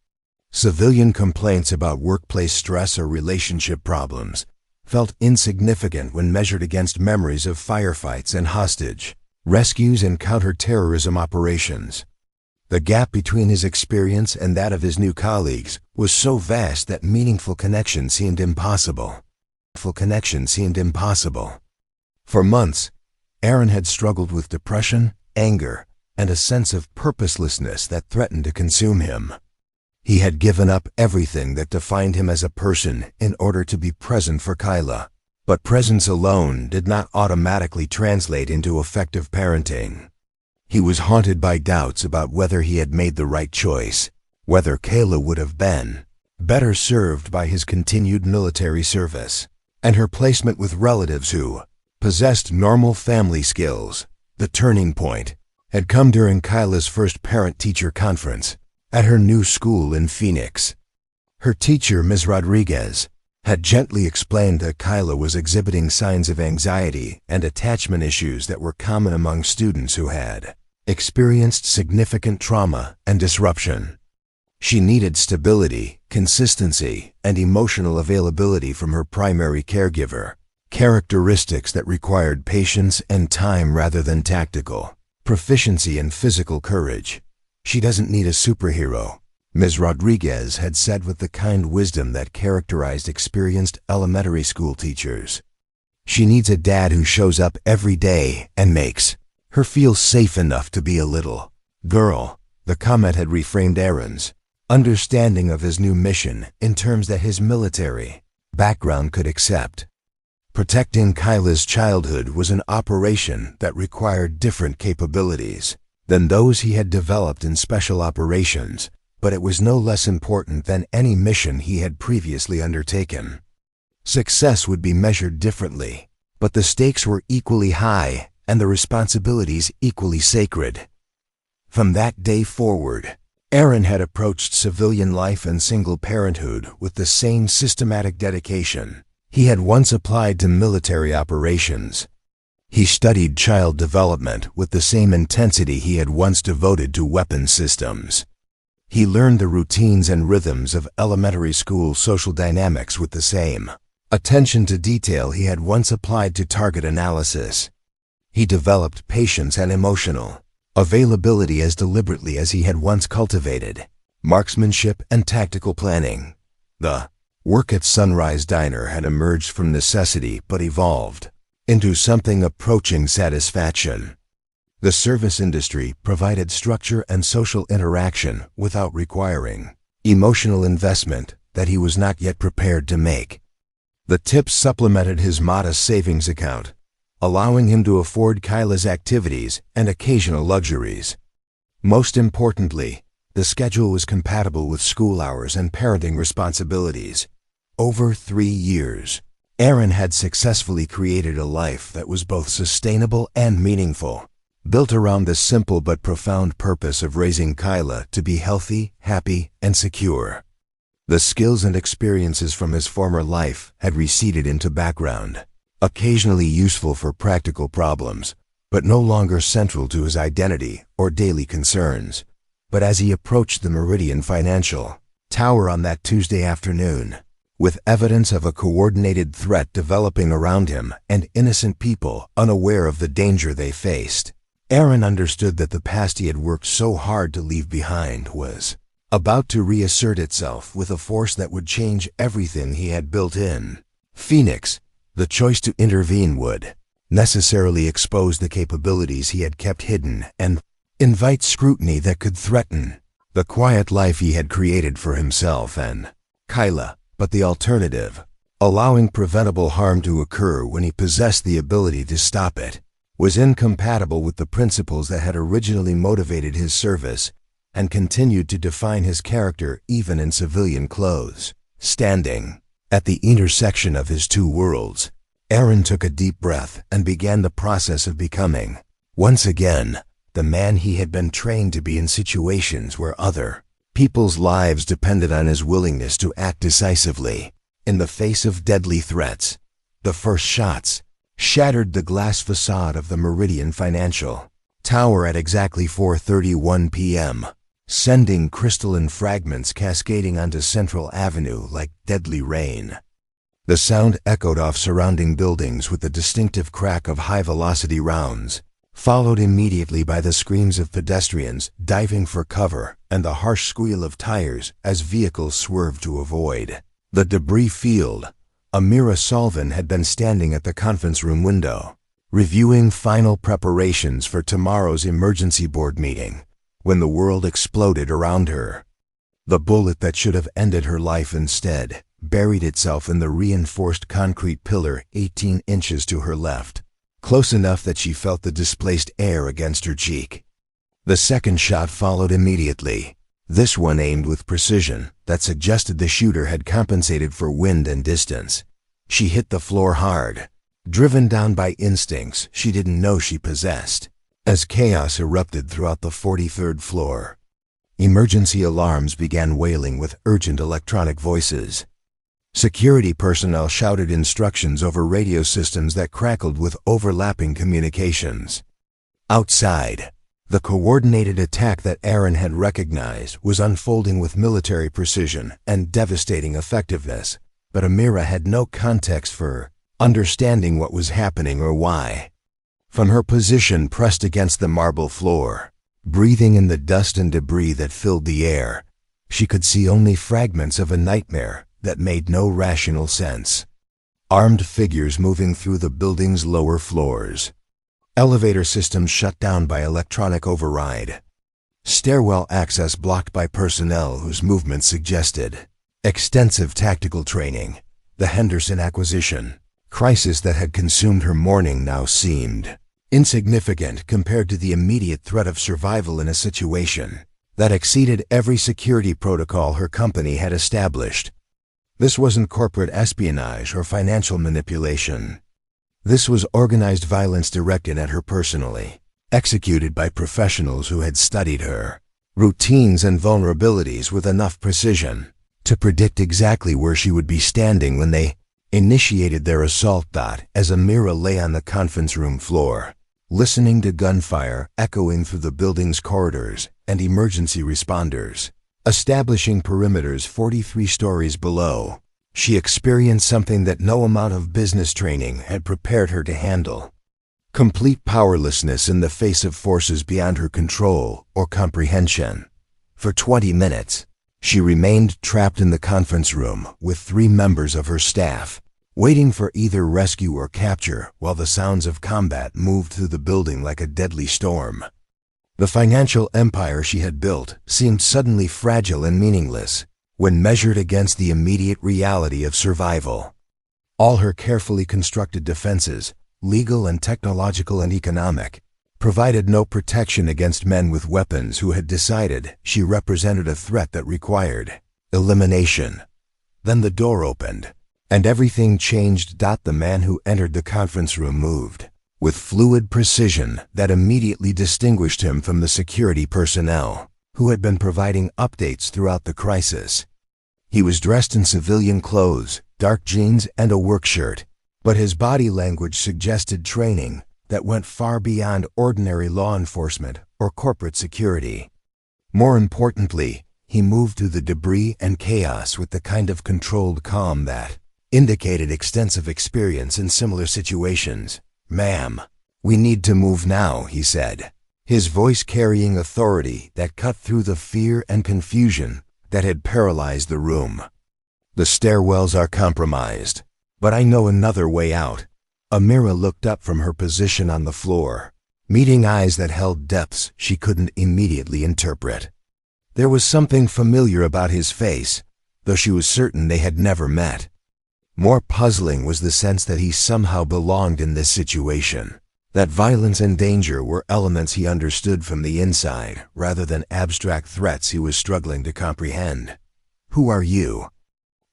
Civilian complaints about workplace stress or relationship problems felt insignificant when measured against memories of firefights and hostage rescues and counter-terrorism operations. The gap between his experience and that of his new colleagues was so vast that meaningful connection seemed impossible. For months, Aaron had struggled with depression, anger, and a sense of purposelessness that threatened to consume him. He had given up everything that defined him as a person in order to be present for Kyla, but presence alone did not automatically translate into effective parenting. He was haunted by doubts about whether he had made the right choice, whether Kayla would have been better served by his continued military service, and her placement with relatives who possessed normal family skills. The turning point had come during Kyla's first parent-teacher conference at her new school in Phoenix. Her teacher, Ms. Rodriguez, had gently explained that Kyla was exhibiting signs of anxiety and attachment issues that were common among students who had experienced significant trauma and disruption. She needed stability, consistency, and emotional availability from her primary caregiver, characteristics that required patience and time rather than tactical proficiency and physical courage. "She doesn't need a superhero," Ms. Rodriguez had said with the kind wisdom that characterized experienced elementary school teachers. "She needs a dad who shows up every day and makes her feel safe enough to be a little girl." The comment had reframed Aaron's understanding of his new mission in terms that his military background could accept. Protecting Kyla's childhood was an operation that required different capabilities than those he had developed in special operations, but it was no less important than any mission he had previously undertaken. Success would be measured differently, but the stakes were equally high and the responsibilities equally sacred. From that day forward, Aaron had approached civilian life and single parenthood with the same systematic dedication he had once applied to military operations. He studied child development with the same intensity he had once devoted to weapon systems. He learned the routines and rhythms of elementary school social dynamics with the same attention to detail he had once applied to target analysis. He developed patience and emotional availability as deliberately as he had once cultivated marksmanship and tactical planning. The work at Sunrise Diner had emerged from necessity but evolved into something approaching satisfaction. The service industry provided structure and social interaction without requiring emotional investment that he was not yet prepared to make. The tips supplemented his modest savings account, allowing him to afford Kyla's activities and occasional luxuries. Most importantly, the schedule was compatible with school hours and parenting responsibilities. Over 3 years, Aaron had successfully created a life that was both sustainable and meaningful, built around the simple but profound purpose of raising Kyla to be healthy, happy, and secure. The skills and experiences from his former life had receded into background, occasionally useful for practical problems, but no longer central to his identity or daily concerns. But as he approached the Meridian Financial Tower on that Tuesday afternoon, with evidence of a coordinated threat developing around him and innocent people unaware of the danger they faced, Aaron understood that the past he had worked so hard to leave behind was about to reassert itself with a force that would change everything he had built in Phoenix. The choice to intervene would necessarily expose the capabilities he had kept hidden and invite scrutiny that could threaten the quiet life he had created for himself and Kyla. But the alternative, allowing preventable harm to occur when he possessed the ability to stop it, was incompatible with the principles that had originally motivated his service and continued to define his character even in civilian clothes. Standing at the intersection of his two worlds, Aaron took a deep breath and began the process of becoming, once again, the man he had been trained to be in situations where other people's lives depended on his willingness to act decisively in the face of deadly threats. The first shots shattered the glass facade of the Meridian Financial Tower at exactly 4:31 p.m., sending crystalline fragments cascading onto Central Avenue like deadly rain. The sound echoed off surrounding buildings with the distinctive crack of high-velocity rounds, followed immediately by the screams of pedestrians diving for cover and the harsh squeal of tires as vehicles swerved to avoid the debris field. Amira Salvin had been standing at the conference room window, reviewing final preparations for tomorrow's emergency board meeting, when the world exploded around her. The bullet that should have ended her life instead buried itself in the reinforced concrete pillar 18 inches to her left, close enough that she felt the displaced air against her cheek. The second shot followed immediately, this one aimed with precision that suggested the shooter had compensated for wind and distance. She hit the floor hard, driven down by instincts she didn't know she possessed, as chaos erupted throughout the 43rd floor. Emergency alarms began wailing with urgent electronic voices. Security personnel shouted instructions over radio systems that crackled with overlapping communications. Outside, the coordinated attack that Aaron had recognized was unfolding with military precision and devastating effectiveness, but Amira had no context for understanding what was happening or why. From her position pressed against the marble floor, breathing in the dust and debris that filled the air, she could see only fragments of a nightmare that made no rational sense. Armed figures moving through the building's lower floors. Elevator systems shut down by electronic override. Stairwell access blocked by personnel whose movements suggested extensive tactical training. The Henderson acquisition crisis that had consumed her morning now seemed insignificant compared to the immediate threat of survival in a situation that exceeded every security protocol her company had established. This wasn't corporate espionage or financial manipulation. This was organized violence directed at her personally, executed by professionals who had studied her routines and vulnerabilities with enough precision to predict exactly where she would be standing when they initiated their assault. As Amira lay on the conference room floor, listening to gunfire echoing through the building's corridors and emergency responders establishing perimeters 43 stories below, she experienced something that no amount of business training had prepared her to handle. Complete powerlessness in the face of forces beyond her control or comprehension. For 20 minutes, she remained trapped in the conference room with 3 members of her staff, waiting for either rescue or capture while the sounds of combat moved through the building like a deadly storm. The financial empire she had built seemed suddenly fragile and meaningless when measured against the immediate reality of survival. All her carefully constructed defenses, legal and technological and economic, provided no protection against men with weapons who had decided she represented a threat that required elimination. Then the door opened, and everything changed. The man who entered the conference room moved with fluid precision that immediately distinguished him from the security personnel who had been providing updates throughout the crisis. He was dressed in civilian clothes, dark jeans and a work shirt, but his body language suggested training that went far beyond ordinary law enforcement or corporate security. More importantly, he moved through the debris and chaos with the kind of controlled calm that indicated extensive experience in similar situations. "Ma'am, we need to move now," he said, his voice carrying authority that cut through the fear and confusion that had paralyzed the room. "The stairwells are compromised, but I know another way out." Amira looked up from her position on the floor, meeting eyes that held depths she couldn't immediately interpret. There was something familiar about his face, though she was certain they had never met. More puzzling was the sense that he somehow belonged in this situation, that violence and danger were elements he understood from the inside rather than abstract threats he was struggling to comprehend. "Who are you?"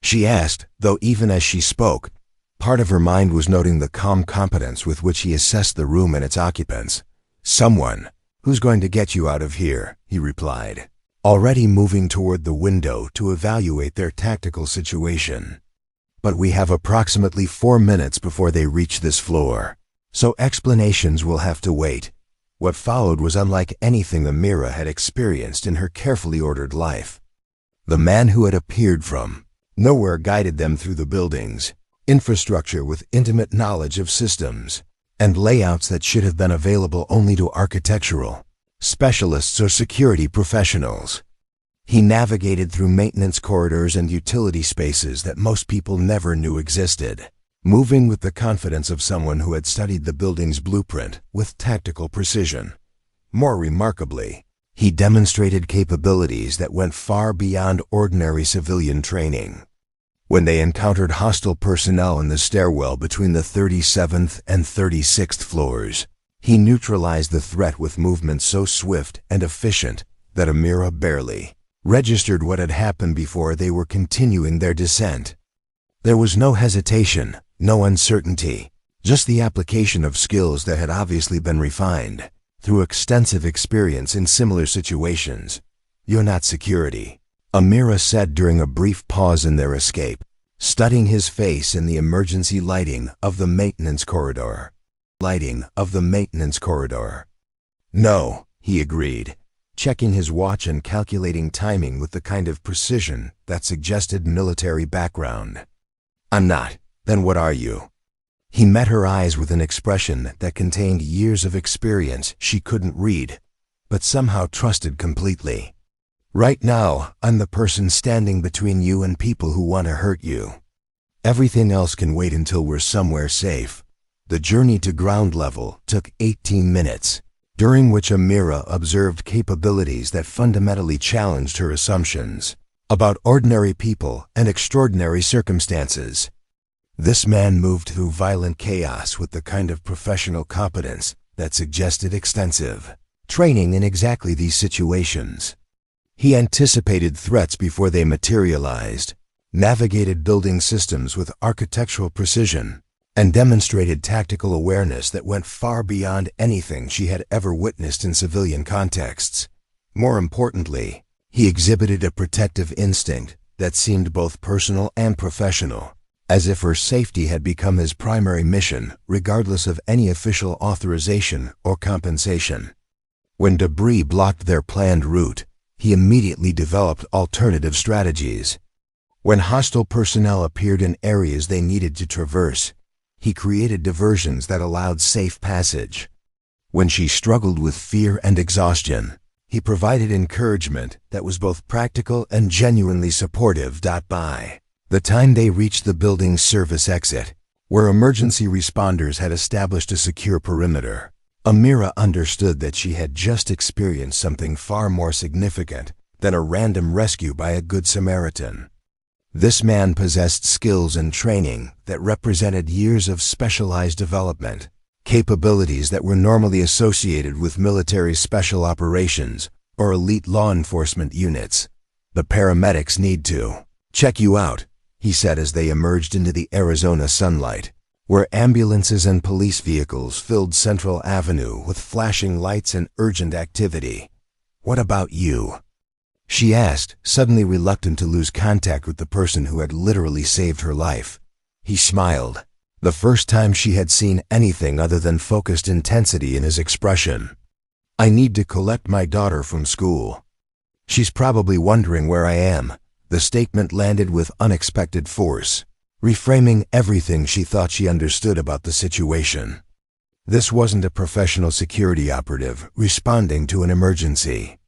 she asked, though even as she spoke, part of her mind was noting the calm competence with which he assessed the room and its occupants. "Someone who's going to get you out of here," he replied, already moving toward the window to evaluate their tactical situation. "But we have approximately 4 minutes before they reach this floor, so explanations will have to wait." What followed was unlike anything Amira had experienced in her carefully ordered life. The man who had appeared from nowhere guided them through the buildings, infrastructure with intimate knowledge of systems, and layouts that should have been available only to architectural specialists or security professionals. He navigated through maintenance corridors and utility spaces that most people never knew existed, moving with the confidence of someone who had studied the building's blueprint with tactical precision. More remarkably, he demonstrated capabilities that went far beyond ordinary civilian training. When they encountered hostile personnel in the stairwell between the 37th and 36th floors, he neutralized the threat with movements so swift and efficient that Amira barely registered what had happened before they were continuing their descent. There was no hesitation, no uncertainty, just the application of skills that had obviously been refined through extensive experience in similar situations. "You're not security," Amira said during a brief pause in their escape, studying his face in the emergency lighting of the maintenance corridor. "No," he agreed, checking his watch and calculating timing with the kind of precision that suggested military background. "I'm not. Then what are you?" He met her eyes with an expression that contained years of experience she couldn't read, but somehow trusted completely. "Right now, I'm the person standing between you and people who want to hurt you. Everything else can wait until we're somewhere safe." The journey to ground level took 18 minutes, during which Amira observed capabilities that fundamentally challenged her assumptions about ordinary people and extraordinary circumstances. This man moved through violent chaos with the kind of professional competence that suggested extensive training in exactly these situations. He anticipated threats before they materialized, navigated building systems with architectural precision, and demonstrated tactical awareness that went far beyond anything she had ever witnessed in civilian contexts. More importantly, he exhibited a protective instinct that seemed both personal and professional, as if her safety had become his primary mission, regardless of any official authorization or compensation. When debris blocked their planned route, he immediately developed alternative strategies. When hostile personnel appeared in areas they needed to traverse, he created diversions that allowed safe passage. When she struggled with fear and exhaustion, he provided encouragement that was both practical and genuinely supportive. By the time they reached the building's service exit, where emergency responders had established a secure perimeter, Amira understood that she had just experienced something far more significant than a random rescue by a Good Samaritan. This man possessed skills and training that represented years of specialized development, capabilities that were normally associated with military special operations or elite law enforcement units. "The paramedics need to check you out," he said as they emerged into the Arizona sunlight, where ambulances and police vehicles filled Central Avenue with flashing lights and urgent activity. "What about you?" she asked, suddenly reluctant to lose contact with the person who had literally saved her life. He smiled, the first time she had seen anything other than focused intensity in his expression. "I need to collect my daughter from school. She's probably wondering where I am." The statement landed with unexpected force, reframing everything she thought she understood about the situation. This wasn't a professional security operative responding to an emergency.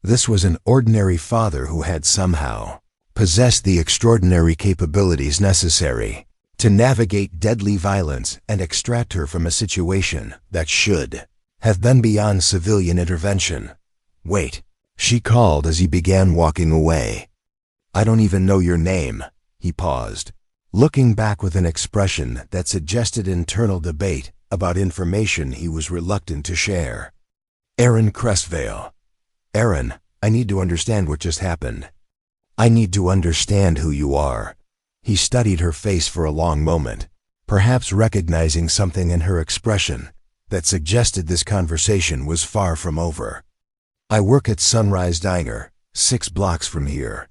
This was an ordinary father who had somehow possessed the extraordinary capabilities necessary to navigate deadly violence and extract her from a situation that should have been beyond civilian intervention. "Wait," she called as he began walking away. "I don't even know your name." He paused, looking back with an expression that suggested internal debate about information he was reluctant to share. "Aaron Crestvale." "Aaron, I need to understand what just happened." "I need to understand who you are." He studied her face for a long moment, perhaps recognizing something in her expression that suggested this conversation was far from over. "I work at Sunrise Diner, 6 blocks from here.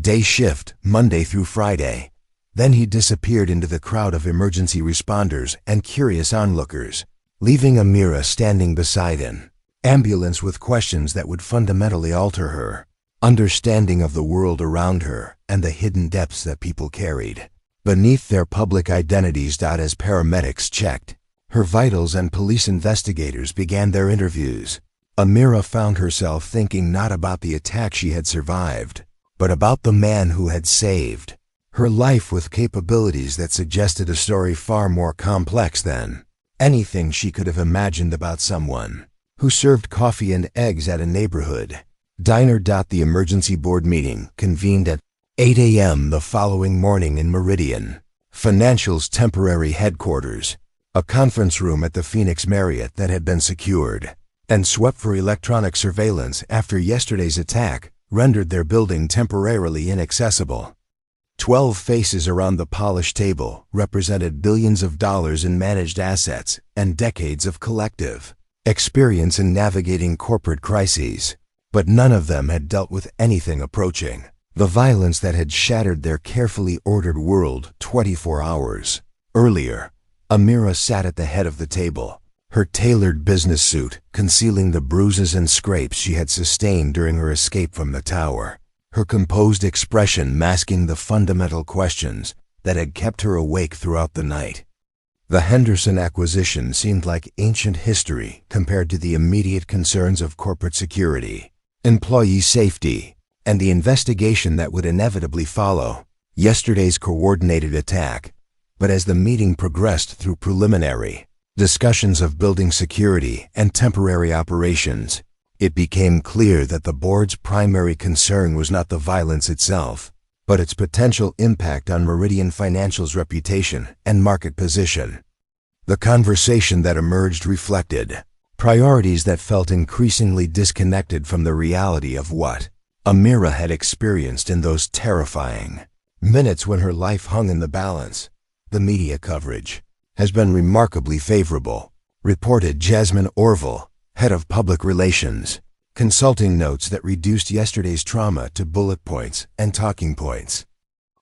Day shift, Monday through Friday." Then he disappeared into the crowd of emergency responders and curious onlookers, leaving Amira standing beside an ambulance with questions that would fundamentally alter her understanding of the world around her and the hidden depths that people carried beneath their public identities. As paramedics checked her vitals and police investigators began their interviews, Amira found herself thinking not about the attack she had survived, but about the man who had saved her life, with capabilities that suggested a story far more complex than anything she could have imagined about someone who served coffee and eggs at a neighborhood diner. The emergency board meeting convened at 8 a.m. the following morning in Meridian Financial's temporary headquarters, a conference room at the Phoenix Marriott that had been secured and swept for electronic surveillance after yesterday's attack rendered their building temporarily inaccessible. 12 faces around the polished table represented billions of dollars in managed assets and decades of collective experience in navigating corporate crises, but none of them had dealt with anything approaching the violence that had shattered their carefully ordered world 24 hours earlier. Amira sat at the head of the table, her tailored business suit concealing the bruises and scrapes she had sustained during her escape from the tower, her composed expression masking the fundamental questions that had kept her awake throughout the night. The Henderson acquisition seemed like ancient history compared to the immediate concerns of corporate security, employee safety, and the investigation that would inevitably follow yesterday's coordinated attack. But as the meeting progressed through preliminary discussions of building security and temporary operations, it became clear that the board's primary concern was not the violence itself, but its potential impact on Meridian Financial's reputation and market position. The conversation that emerged reflected priorities that felt increasingly disconnected from the reality of what Amira had experienced in those terrifying minutes when her life hung in the balance. "The media coverage has been remarkably favorable," reported Jasmine Orville, head of public relations, consulting notes that reduced yesterday's trauma to bullet points and talking points.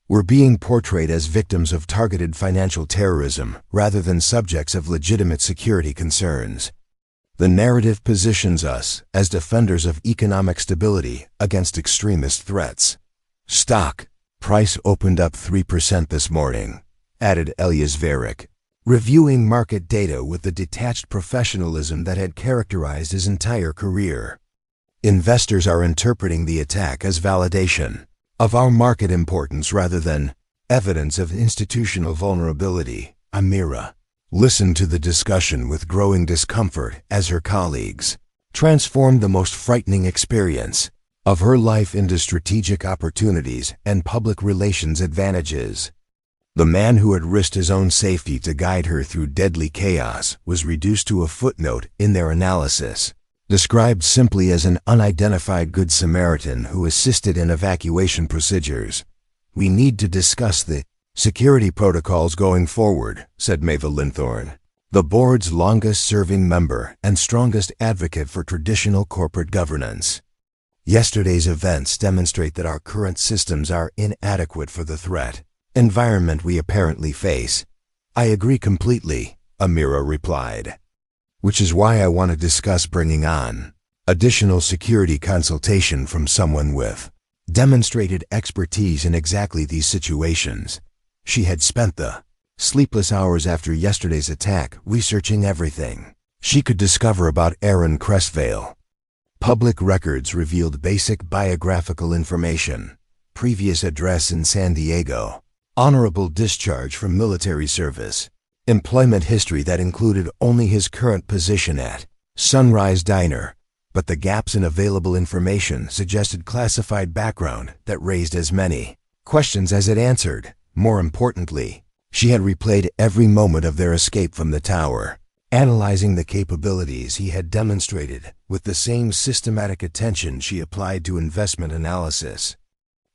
"We're being portrayed as victims of targeted financial terrorism rather than subjects of legitimate security concerns. The narrative positions us as defenders of economic stability against extremist threats." "Stock price opened up 3% this morning," added Elias Varick, reviewing market data with the detached professionalism that had characterized his entire career. Investors are interpreting the attack as validation of our market importance rather than evidence of institutional vulnerability. Amira listened to the discussion with growing discomfort as her colleagues transformed the most frightening experience of her life into strategic opportunities and public relations advantages. The man who had risked his own safety to guide her through deadly chaos was reduced to a footnote in their analysis, described simply as an unidentified Good Samaritan who assisted in evacuation procedures. "We need to discuss the security protocols going forward," said Maeve Linthorne, the board's longest-serving member and strongest advocate for traditional corporate governance. "Yesterday's events demonstrate that our current systems are inadequate for the threat environment we apparently face." "I agree completely," Amira replied. "Which is why I want to discuss bringing on additional security consultation from someone with demonstrated expertise in exactly these situations." She had spent the sleepless hours after yesterday's attack researching everything she could discover about Aaron Cresvale. Public records revealed basic biographical information: previous address in San Diego, honorable discharge from military service, employment history that included only his current position at Sunrise Diner, but the gaps in available information suggested classified background that raised as many questions as it answered. More importantly, she had replayed every moment of their escape from the tower, analyzing the capabilities he had demonstrated with the same systematic attention she applied to investment analysis.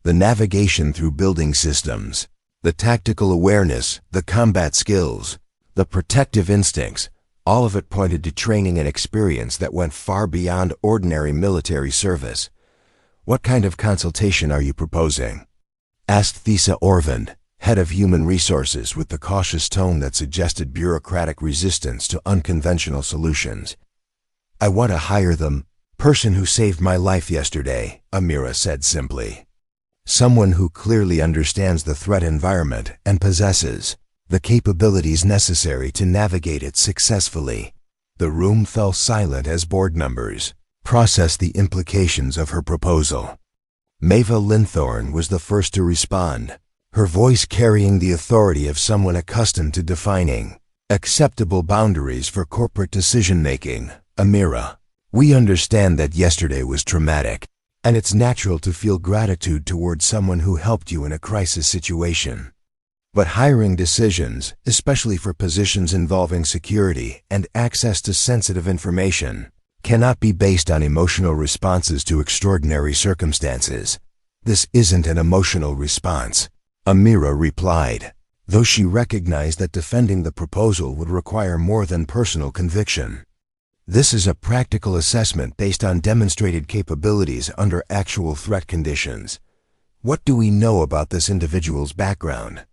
The navigation through building systems, the tactical awareness, the combat skills, the protective instincts, all of it pointed to training and experience that went far beyond ordinary military service. "What kind of consultation are you proposing?" asked Thesa Orvind, head of human resources, with the cautious tone that suggested bureaucratic resistance to unconventional solutions. "I want to hire the person who saved my life yesterday," Amira said simply. "Someone who clearly understands the threat environment and possesses the capabilities necessary to navigate it successfully." The room fell silent as board members processed the implications of her proposal. Maeve Linthorne was the first to respond, her voice carrying the authority of someone accustomed to defining acceptable boundaries for corporate decision-making. "Amira, we understand that yesterday was traumatic, and it's natural to feel gratitude towards someone who helped you in a crisis situation. But hiring decisions, especially for positions involving security and access to sensitive information, cannot be based on emotional responses to extraordinary circumstances." "This isn't an emotional response," Amira replied, though she recognized that defending the proposal would require more than personal conviction. "This is a practical assessment based on demonstrated capabilities under actual threat conditions." "What do we know about this individual's background?"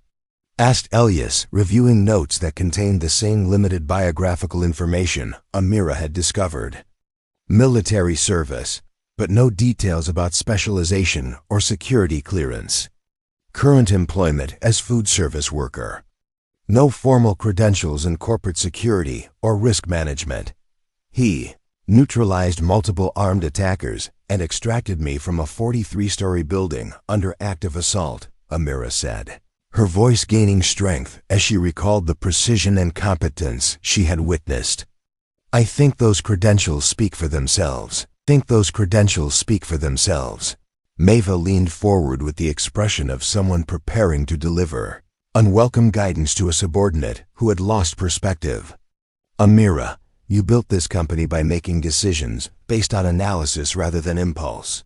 asked Elias, reviewing notes that contained the same limited biographical information Amira had discovered. "Military service, but no details about specialization or security clearance. Current employment as food service worker. No formal credentials in corporate security or risk management. He neutralized multiple armed attackers and extracted me from a 43-story building under active assault," Amira said, her voice gaining strength as she recalled the precision and competence she had witnessed. "I think those credentials speak for themselves. Maeve leaned forward with the expression of someone preparing to deliver unwelcome guidance to a subordinate who had lost perspective. "Amira, you built this company by making decisions based on analysis rather than impulse.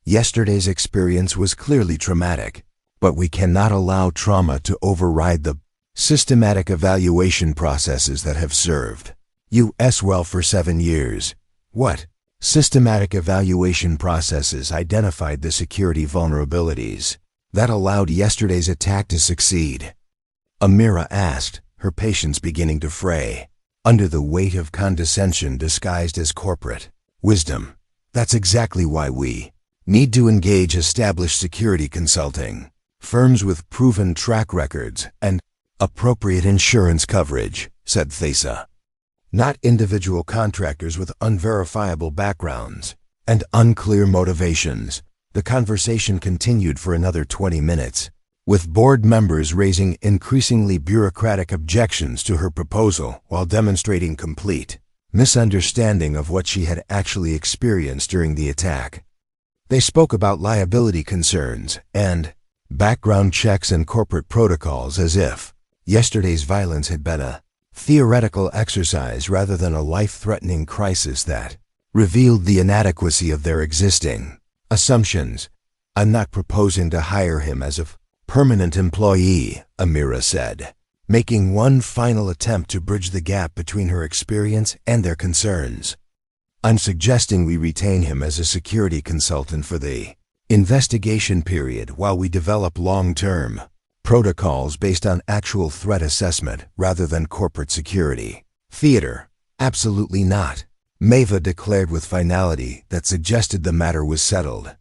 Yesterday's experience was clearly traumatic, but we cannot allow trauma to override the systematic evaluation processes that have served us well for 7 years." "What systematic evaluation processes identified the security vulnerabilities that allowed yesterday's attack to succeed?" Amira asked, her patience beginning to fray under the weight of condescension disguised as corporate wisdom. "That's exactly why we need to engage established security consulting firms with proven track records and Appropriate insurance coverage, said Thesa. Not individual contractors with unverifiable backgrounds and unclear motivations. The conversation continued for another 20 minutes, with board members raising increasingly bureaucratic objections to her proposal while demonstrating complete misunderstanding of what she had actually experienced during the attack. They spoke about liability concerns and background checks and corporate protocols as if yesterday's violence had been a theoretical exercise rather than a life-threatening crisis that revealed the inadequacy of their existing assumptions. I'm not proposing to hire him as a permanent employee, Amira said, making one final attempt to bridge the gap between her experience and their concerns. I'm suggesting we retain him as a security consultant for the investigation period while we develop long-term protocols based on actual threat assessment rather than corporate security. Theater? Absolutely not, Maeva declared with finality that suggested the matter was settled.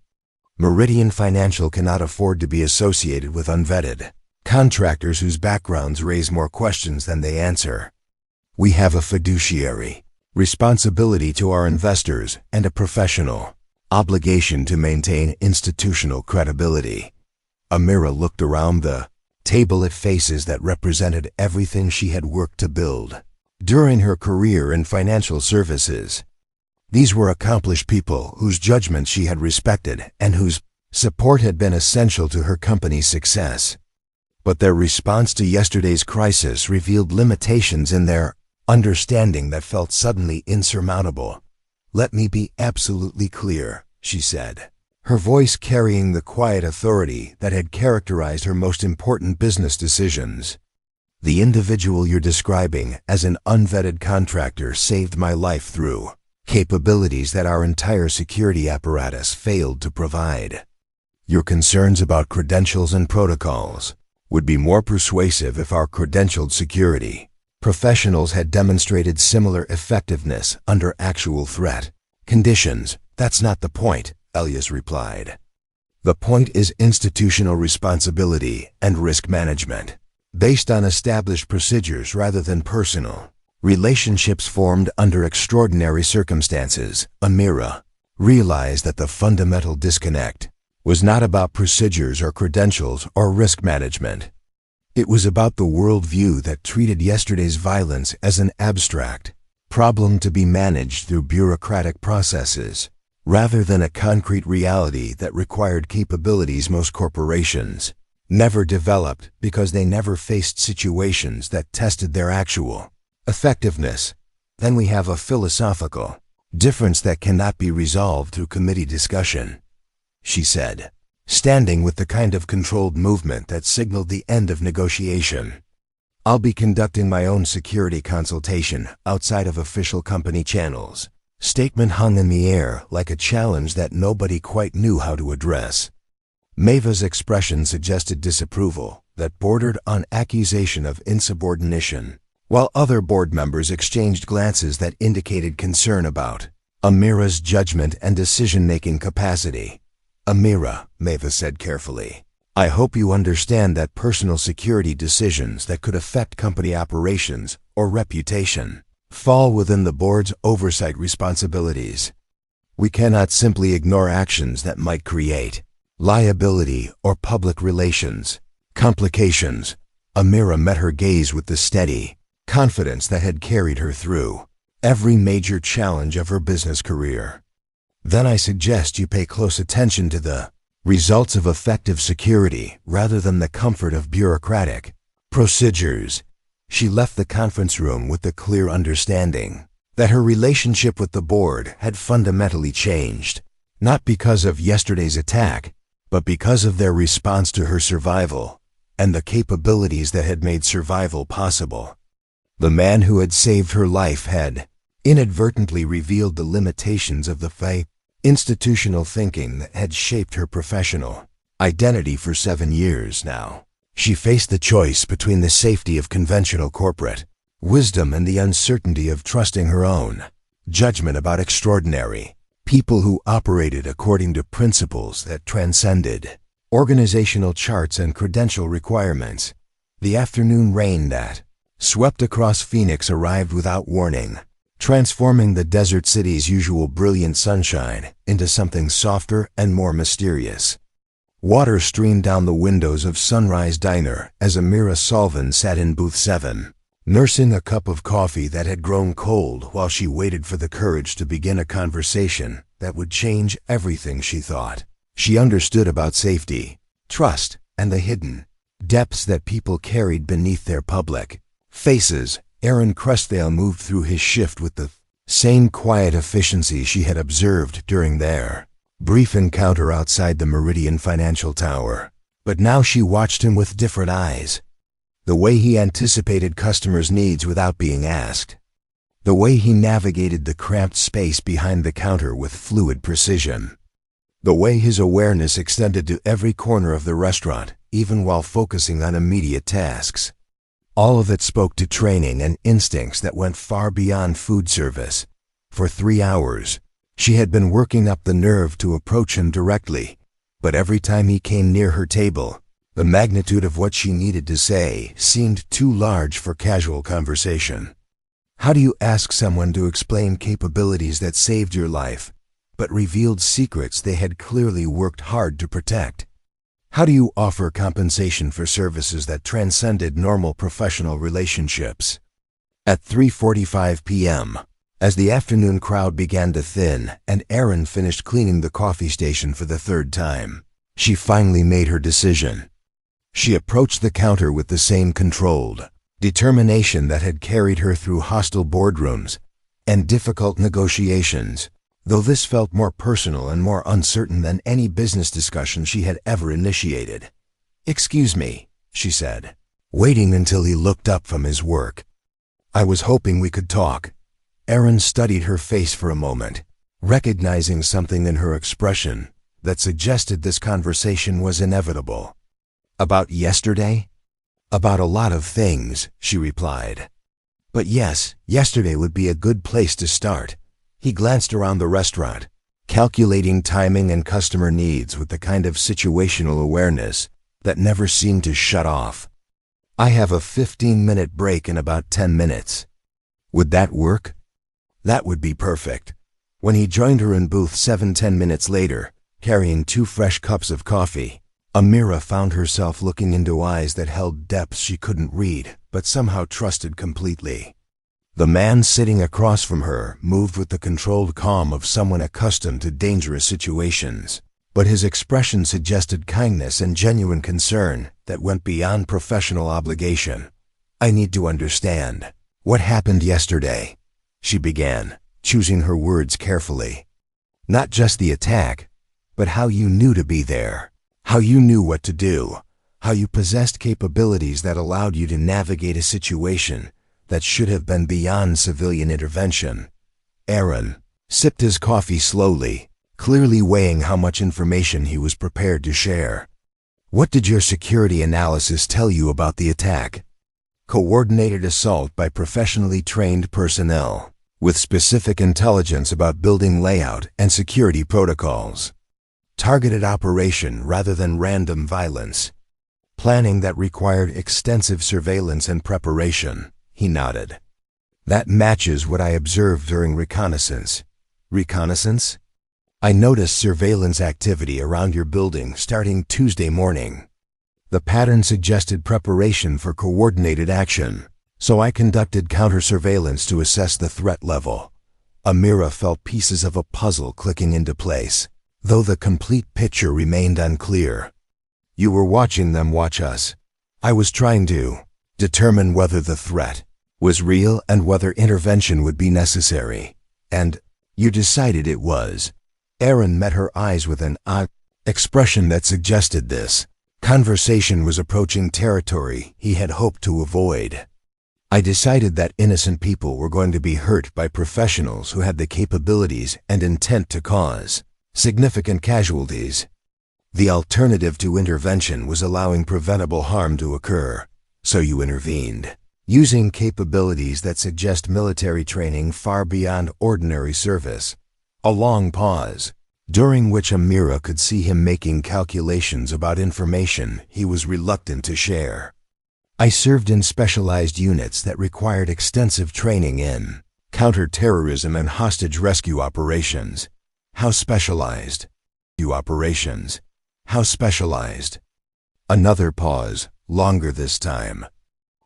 Meridian Financial cannot afford to be associated with unvetted contractors whose backgrounds raise more questions than they answer. We have a fiduciary responsibility to our investors and a professional obligation to maintain institutional credibility. Amira looked around the table at faces that represented everything she had worked to build during her career in financial services. These were accomplished people whose judgment she had respected and whose support had been essential to her company's success. But their response to yesterday's crisis revealed limitations in their understanding that felt suddenly insurmountable. Let me be absolutely clear, she said, her voice carrying the quiet authority that had characterized her most important business decisions. The individual you're describing as an unvetted contractor saved my life through capabilities that our entire security apparatus failed to provide. Your concerns about credentials and protocols would be more persuasive if our credentialed security professionals had demonstrated similar effectiveness under actual threat conditions. That's not the point, Elias replied. The point is institutional responsibility and risk management, based on established procedures rather than personal relationships formed under extraordinary circumstances. Amira realized that the fundamental disconnect was not about procedures or credentials or risk management. It was about the worldview that treated yesterday's violence as an abstract problem to be managed through bureaucratic processes, rather than a concrete reality that required capabilities most corporations never developed because they never faced situations that tested their actual effectiveness. Then we have a philosophical difference that cannot be resolved through committee discussion, she said, standing with the kind of controlled movement that signaled the end of negotiation. I'll be conducting my own security consultation outside of official company channels. Statement hung in the air like a challenge that nobody quite knew how to address. Maeva's expression suggested disapproval that bordered on accusation of insubordination, while other board members exchanged glances that indicated concern about Amira's judgment and decision-making capacity. Amira, Maeva said carefully, I hope you understand that personal security decisions that could affect company operations or reputation fall within the board's oversight responsibilities. We cannot simply ignore actions that might create liability or public relations complications. Amira met her gaze with the steady confidence that had carried her through every major challenge of her business career. Then I suggest you pay close attention to the results of effective security rather than the comfort of bureaucratic procedures. She left the conference room with the clear understanding that her relationship with the board had fundamentally changed, not because of yesterday's attack, but because of their response to her survival and the capabilities that had made survival possible. The man who had saved her life had inadvertently revealed the limitations of the institutional thinking that had shaped her professional identity for 7 years now. She faced the choice between the safety of conventional corporate wisdom and the uncertainty of trusting her own judgment about extraordinary people who operated according to principles that transcended organizational charts and credential requirements. The afternoon rain that swept across Phoenix arrived without warning, transforming the desert city's usual brilliant sunshine into something softer and more mysterious. Water streamed down the windows of Sunrise Diner as Amira Salvan sat in booth 7, nursing a cup of coffee that had grown cold while she waited for the courage to begin a conversation that would change everything she thought she understood about safety, trust, and the hidden depths that people carried beneath their public faces. Aaron Crestdale moved through his shift with the same quiet efficiency she had observed during their brief encounter outside the Meridian Financial Tower. But now she watched him with different eyes. The way he anticipated customers' needs without being asked. The way he navigated the cramped space behind the counter with fluid precision. The way his awareness extended to every corner of the restaurant, even while focusing on immediate tasks. All of it spoke to training and instincts that went far beyond food service. For 3 hours, she had been working up the nerve to approach him directly, but every time he came near her table, the magnitude of what she needed to say seemed too large for casual conversation. How do you ask someone to explain capabilities that saved your life, but revealed secrets they had clearly worked hard to protect? How do you offer compensation for services that transcended normal professional relationships? At 3:45 p.m., as the afternoon crowd began to thin and Erin finished cleaning the coffee station for the 3rd time, she finally made her decision. She approached the counter with the same controlled determination that had carried her through hostile boardrooms and difficult negotiations, though this felt more personal and more uncertain than any business discussion she had ever initiated. "Excuse me," she said, waiting until he looked up from his work. "I was hoping we could talk." Erin studied her face for a moment, recognizing something in her expression that suggested this conversation was inevitable. "About yesterday?" "About a lot of things," she replied. "But yes, yesterday would be a good place to start." He glanced around the restaurant, calculating timing and customer needs with the kind of situational awareness that never seemed to shut off. "I have a 15-minute break in about 10 minutes. Would that work?" That would be perfect. When he joined her in booth 7 10 minutes later, carrying 2 fresh cups of coffee, Amira found herself looking into eyes that held depths she couldn't read, but somehow trusted completely. The man sitting across from her moved with the controlled calm of someone accustomed to dangerous situations, but his expression suggested kindness and genuine concern that went beyond professional obligation. "I need to understand. What happened yesterday?" she began, choosing her words carefully. "Not just the attack, but how you knew to be there. How you knew what to do, how you possessed capabilities that allowed you to navigate a situation that should have been beyond civilian intervention." Aaron sipped his coffee slowly, clearly weighing how much information he was prepared to share. "What did your security analysis tell you about the attack?" "Coordinated assault by professionally trained personnel, with specific intelligence about building layout and security protocols. Targeted operation rather than random violence. Planning that required extensive surveillance and preparation." He nodded. "That matches what I observed during reconnaissance." "Reconnaissance?" "I noticed surveillance activity around your building starting Tuesday morning. The pattern suggested preparation for coordinated action, so I conducted counter-surveillance to assess the threat level." Amira felt pieces of a puzzle clicking into place, though the complete picture remained unclear. "You were watching them watch us. I was trying to determine whether the threat was real and whether intervention would be necessary. And you decided it was." Aaron met her eyes with an odd expression that suggested this conversation was approaching territory he had hoped to avoid. "I decided that innocent people were going to be hurt by professionals who had the capabilities and intent to cause significant casualties. The alternative to intervention was allowing preventable harm to occur, so you intervened, using capabilities that suggest military training far beyond ordinary service." A long pause, during which Amira could see him making calculations about information he was reluctant to share. I served in specialized units that required extensive training in counter-terrorism and hostage rescue operations. How specialized? Operations. How specialized? Another pause, longer this time.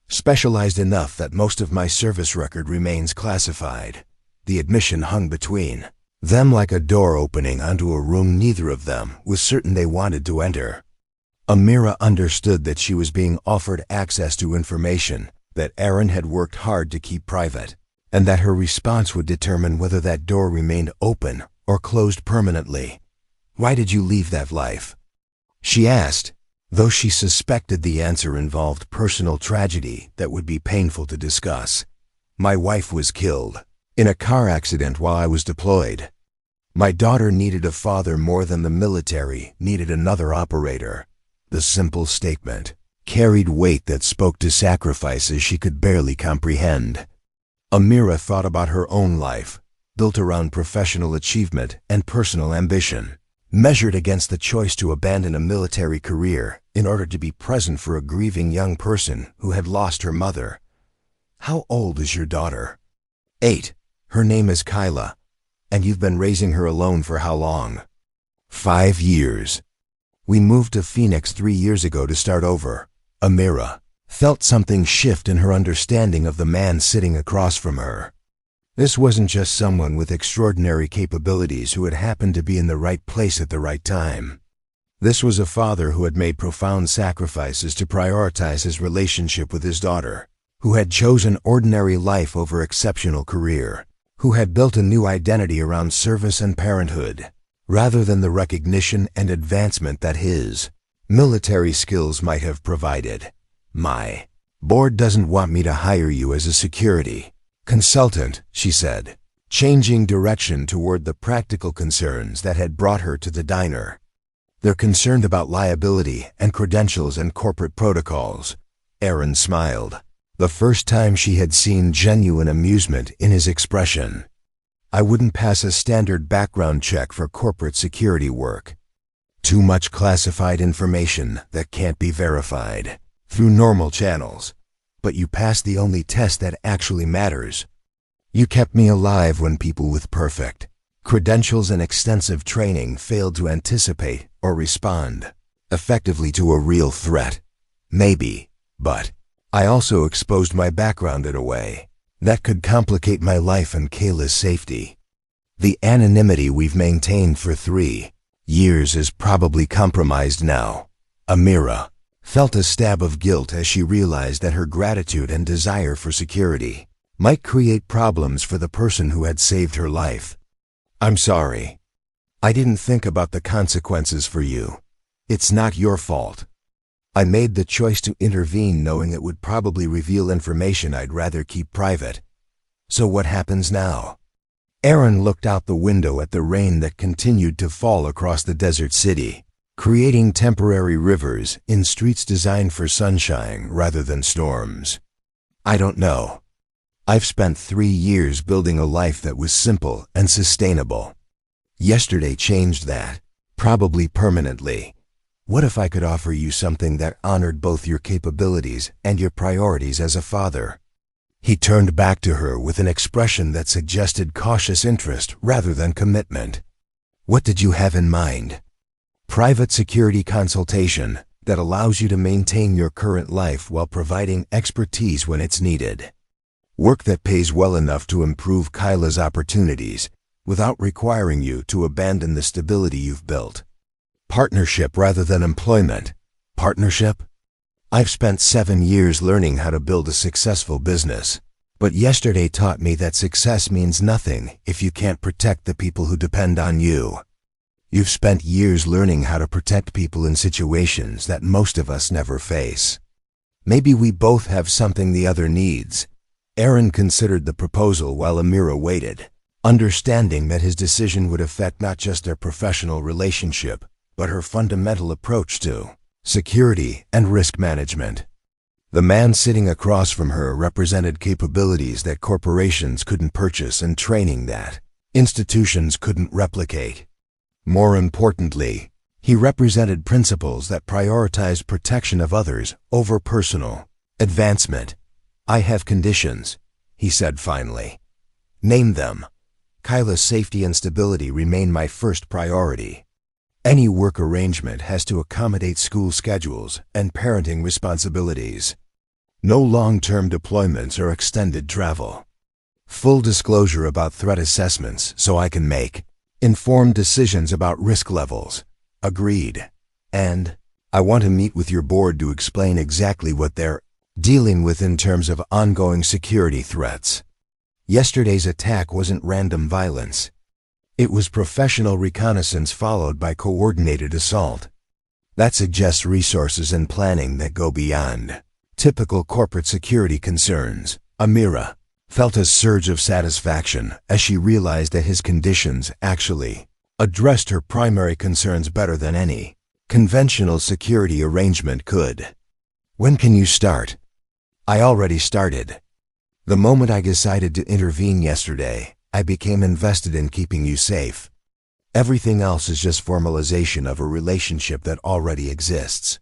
Specialized enough that most of my service record remains classified. The admission hung between them like a door opening onto a room neither of them was certain they wanted to enter. Amira understood that she was being offered access to information that Aaron had worked hard to keep private, and that her response would determine whether that door remained open or closed permanently. "Why did you leave that life?" she asked, though she suspected the answer involved personal tragedy that would be painful to discuss. "My wife was killed in a car accident while I was deployed. My daughter needed a father more than the military needed another operator." The simple statement carried weight that spoke to sacrifices she could barely comprehend. Amira thought about her own life, built around professional achievement and personal ambition, measured against the choice to abandon a military career in order to be present for a grieving young person who had lost her mother. "How old is your daughter?" 8. "Her name is Kyla. And you've been raising her alone for how long?" 5 years. "We moved to Phoenix 3 years ago to start over." Amira felt something shift in her understanding of the man sitting across from her. This wasn't just someone with extraordinary capabilities who had happened to be in the right place at the right time. This was a father who had made profound sacrifices to prioritize his relationship with his daughter, who had chosen ordinary life over exceptional career, who had built a new identity around service and parenthood, rather than the recognition and advancement that his military skills might have provided. "My board doesn't want me to hire you as a security consultant," she said, changing direction toward the practical concerns that had brought her to the diner. "They're concerned about liability and credentials and corporate protocols." Aaron smiled, the first time she had seen genuine amusement in his expression. "I wouldn't pass a standard background check for corporate security work. Too much classified information that can't be verified through normal channels. But you passed the only test that actually matters. You kept me alive when people with perfect credentials and extensive training failed to anticipate or respond effectively to a real threat. Maybe, but I also exposed my background in a way that could complicate my life and Kayla's safety. The anonymity we've maintained for 3 years is probably compromised now." Amira felt a stab of guilt as she realized that her gratitude and desire for security might create problems for the person who had saved her life. "I'm sorry. I didn't think about the consequences for you. It's not your fault. I made the choice to intervene knowing it would probably reveal information I'd rather keep private. So what happens now?" Aaron looked out the window at the rain that continued to fall across the desert city, creating temporary rivers in streets designed for sunshine rather than storms. "I don't know. I've spent 3 years building a life that was simple and sustainable. Yesterday changed that, probably permanently. What if I could offer you something that honored both your capabilities and your priorities as a father?" He turned back to her with an expression that suggested cautious interest rather than commitment. "What did you have in mind?" "Private security consultation that allows you to maintain your current life while providing expertise when it's needed. Work that pays well enough to improve Kyla's opportunities without requiring you to abandon the stability you've built. Partnership rather than employment." "Partnership? I've spent 7 years learning how to build a successful business, but yesterday taught me that success means nothing if you can't protect the people who depend on you. You've spent years learning how to protect people in situations that most of us never face. Maybe we both have something the other needs." Aaron considered the proposal while Amira waited, understanding that his decision would affect not just their professional relationship, but her fundamental approach to security and risk management. The man sitting across from her represented capabilities that corporations couldn't purchase and training that institutions couldn't replicate. More importantly, he represented principles that prioritized protection of others over personal Advancement. I have conditions, he said finally. Name them. Kyla's safety and stability remain my first priority. Any work arrangement has to accommodate school schedules and parenting responsibilities. No long-term deployments or extended travel. Full disclosure about threat assessments so I can make informed decisions about risk levels. Agreed. And I want to meet with your board to explain exactly what they're dealing with in terms of ongoing security threats. Yesterday's attack wasn't random violence. It was professional reconnaissance followed by coordinated assault. That suggests resources and planning that go beyond typical corporate security concerns. Amira felt a surge of satisfaction as she realized that his conditions actually addressed her primary concerns better than any conventional security arrangement could. When can you start? I already started. The moment I decided to intervene yesterday, I became invested in keeping you safe. Everything else is just formalization of a relationship that already exists.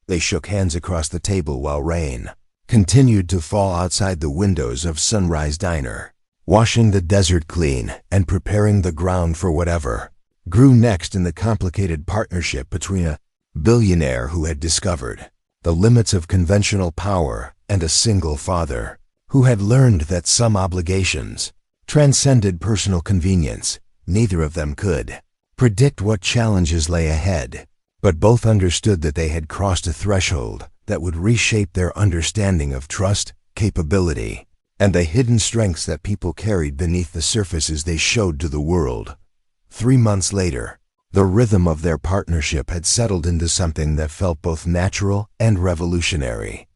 They shook hands across the table while rain continued to fall outside the windows of Sunrise Diner, washing the desert clean and preparing the ground for whatever grew next in the complicated partnership between a billionaire who had discovered the limits of conventional power and a single father who had learned that some obligations transcended personal convenience. Neither of them could predict what challenges lay ahead, but both understood that they had crossed a threshold that would reshape their understanding of trust, capability, and the hidden strengths that people carried beneath the surfaces they showed to the world. 3 months later, the rhythm of their partnership had settled into something that felt both natural and revolutionary.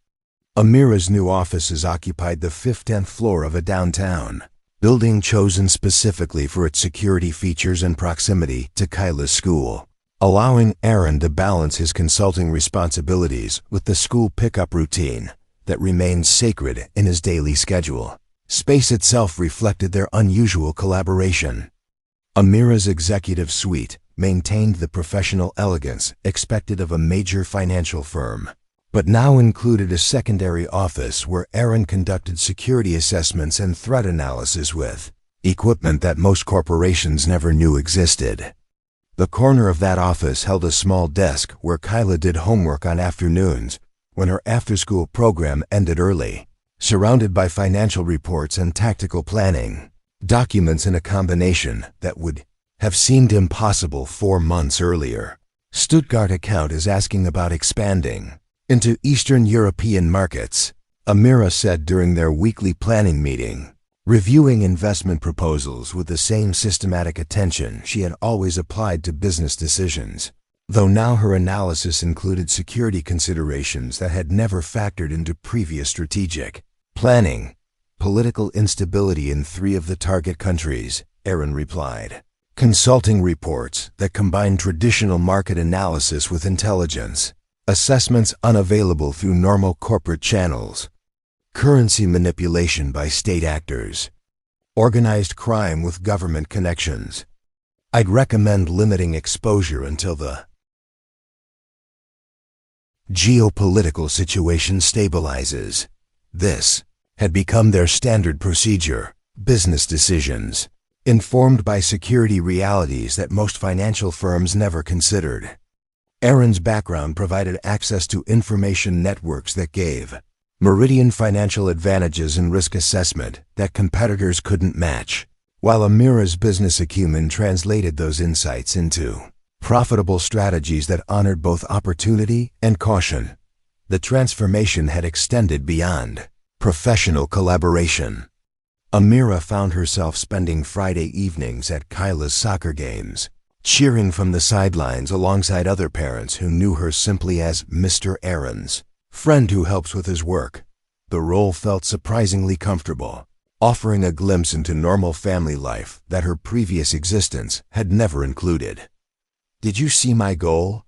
Amira's new offices occupied the 15th floor of a downtown building chosen specifically for its security features and proximity to Kyla's school, allowing Aaron to balance his consulting responsibilities with the school pickup routine that remained sacred in his daily schedule. Space itself reflected their unusual collaboration. Amira's executive suite maintained the professional elegance expected of a major financial firm, but now included a secondary office where Aaron conducted security assessments and threat analysis with equipment that most corporations never knew existed. The corner of that office held a small desk where Kyla did homework on afternoons when her after-school program ended early, surrounded by financial reports and tactical planning, documents in a combination that would have seemed impossible 4 months earlier. Stuttgart account is asking about expanding into Eastern European markets, Amira said during their weekly planning meeting, reviewing investment proposals with the same systematic attention she had always applied to business decisions, though now her analysis included security considerations that had never factored into previous strategic planning. Political instability in 3 of the target countries, Aaron replied. Consulting reports that combine traditional market analysis with intelligence. Assessments unavailable through normal corporate channels. Currency manipulation by state actors. Organized crime with government connections. I'd recommend limiting exposure until the geopolitical situation stabilizes. This had become their standard procedure. Business decisions, informed by security realities that most financial firms never considered. Aaron's background provided access to information networks that gave Meridian financial advantages in risk assessment that competitors couldn't match, while Amira's business acumen translated those insights into profitable strategies that honored both opportunity and caution. The transformation had extended beyond professional collaboration. Amira found herself spending Friday evenings at Kyla's soccer games, cheering from the sidelines alongside other parents who knew her simply as Mr. Aaron's friend who helps with his work. The role felt surprisingly comfortable, offering a glimpse into normal family life that her previous existence had never included. Did you see my goal?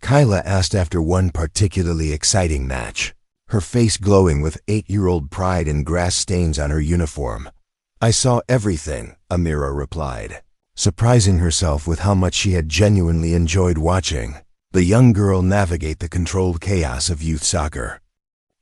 Kyla asked after one particularly exciting match, her face glowing with 8-year-old pride and grass stains on her uniform. I saw everything, Amira replied, surprising herself with how much she had genuinely enjoyed watching the young girl navigate the controlled chaos of youth soccer.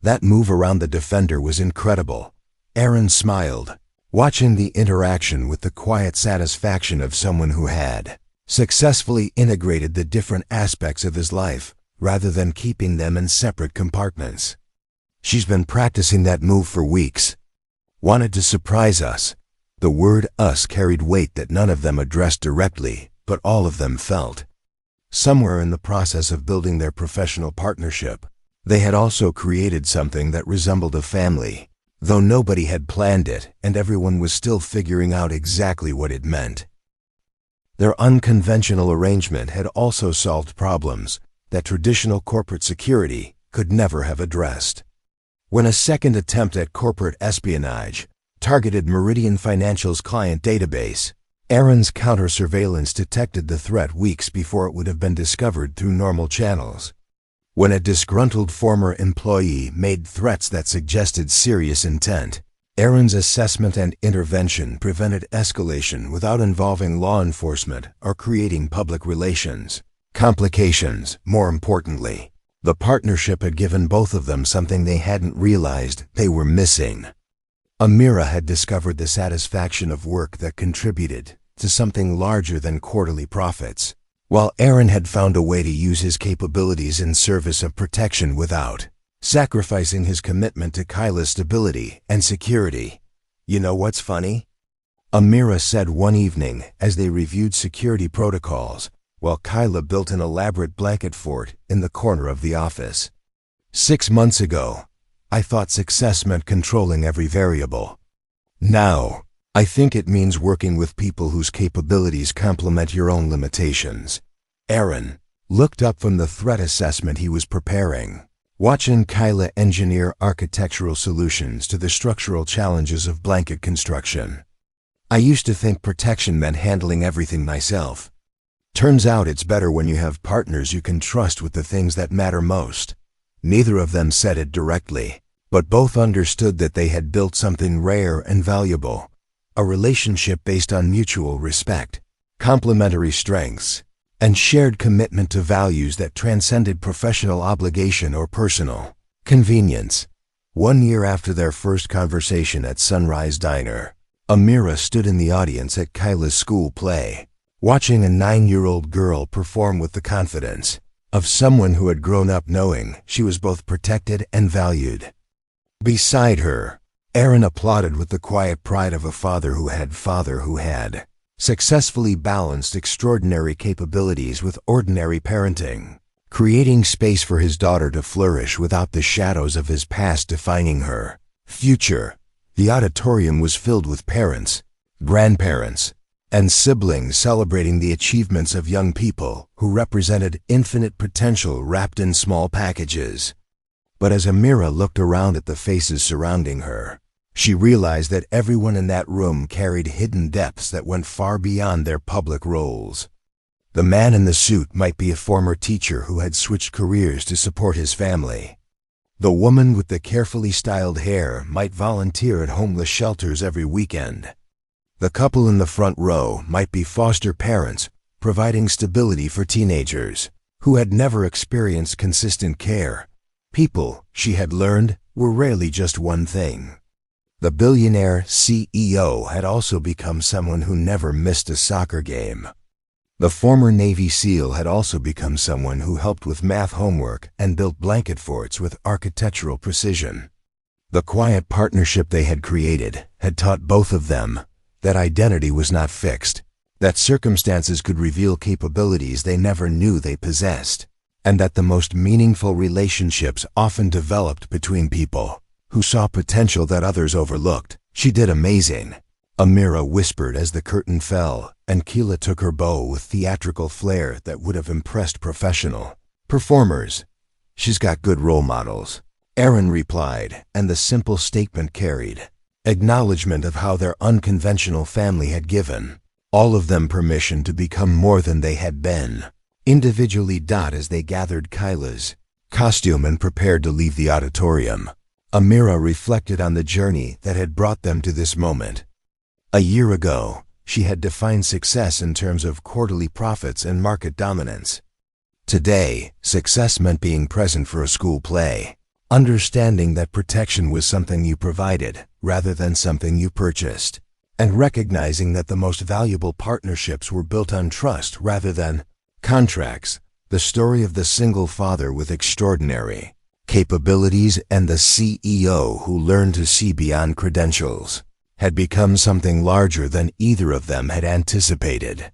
That move around the defender was incredible. Aaron smiled, watching the interaction with the quiet satisfaction of someone who had successfully integrated the different aspects of his life, rather than keeping them in separate compartments. She's been practicing that move for weeks. Wanted to surprise us. The word us carried weight that none of them addressed directly, but all of them felt. Somewhere in the process of building their professional partnership, they had also created something that resembled a family, though nobody had planned it and everyone was still figuring out exactly what it meant. Their unconventional arrangement had also solved problems that traditional corporate security could never have addressed. When a second attempt at corporate espionage targeted Meridian Financial's client database, Aaron's counter-surveillance detected the threat weeks before it would have been discovered through normal channels. When a disgruntled former employee made threats that suggested serious intent, Aaron's assessment and intervention prevented escalation without involving law enforcement or creating public relations complications. More importantly, the partnership had given both of them something they hadn't realized they were missing. Amira had discovered the satisfaction of work that contributed to something larger than quarterly profits, while Aaron had found a way to use his capabilities in service of protection without sacrificing his commitment to Kyla's stability and security. You know what's funny? Amira said one evening as they reviewed security protocols, while Kyla built an elaborate blanket fort in the corner of the office. 6 months ago, I thought success meant controlling every variable. Now, I think it means working with people whose capabilities complement your own limitations. Aaron looked up from the threat assessment he was preparing, watching Kyla engineer architectural solutions to the structural challenges of blanket construction. I used to think protection meant handling everything myself. Turns out it's better when you have partners you can trust with the things that matter most. Neither of them said it directly, but both understood that they had built something rare and valuable, a relationship based on mutual respect, complementary strengths, and shared commitment to values that transcended professional obligation or personal convenience. 1 year after their first conversation at Sunrise Diner, Amira stood in the audience at Kyla's school play, watching a 9-year-old girl perform with the confidence of someone who had grown up knowing she was both protected and valued. Beside her, Aaron applauded with the quiet pride of a father who had successfully balanced extraordinary capabilities with ordinary parenting, creating space for his daughter to flourish without the shadows of his past defining her future. The auditorium was filled with parents, grandparents, and siblings celebrating the achievements of young people who represented infinite potential wrapped in small packages. But as Amira looked around at the faces surrounding her, she realized that everyone in that room carried hidden depths that went far beyond their public roles. The man in the suit might be a former teacher who had switched careers to support his family. The woman with the carefully styled hair might volunteer at homeless shelters every weekend. The couple in the front row might be foster parents, providing stability for teenagers who had never experienced consistent care. People, she had learned, were rarely just one thing. The billionaire CEO had also become someone who never missed a soccer game. The former Navy SEAL had also become someone who helped with math homework and built blanket forts with architectural precision. The quiet partnership they had created had taught both of them that identity was not fixed, that circumstances could reveal capabilities they never knew they possessed, and that the most meaningful relationships often developed between people who saw potential that others overlooked. She did amazing, Amira whispered as the curtain fell and Kyla took her bow with theatrical flair that would have impressed professional performers. She's got good role models, Aaron replied, and the simple statement carried acknowledgement of how their unconventional family had given all of them permission to become more than they had been. Individually. As they gathered Kyla's costume and prepared to leave the auditorium, Amira reflected on the journey that had brought them to this moment. A year ago, she had defined success in terms of quarterly profits and market dominance. Today, success meant being present for a school play, understanding that protection was something you provided rather than something you purchased, and recognizing that the most valuable partnerships were built on trust rather than contracts. The story of the single father with extraordinary capabilities and the CEO who learned to see beyond credentials had become something larger than either of them had anticipated.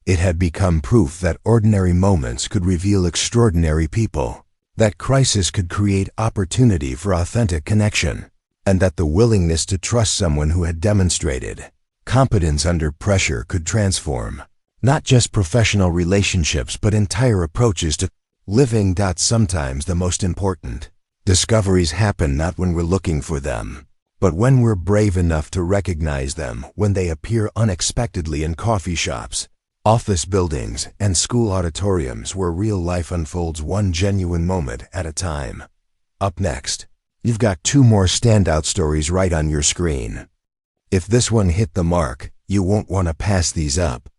It had become proof that ordinary moments could reveal extraordinary people, that crisis could create opportunity for authentic connection, and that the willingness to trust someone who had demonstrated competence under pressure could transform not just professional relationships but entire approaches to living. Sometimes the most important discoveries happen not when we're looking for them, but when we're brave enough to recognize them, when they appear unexpectedly in coffee shops, office buildings, and school auditoriums where real life unfolds one genuine moment at a time. Up next, you've got 2 more standout stories right on your screen. If this one hit the mark, you won't want to pass these up.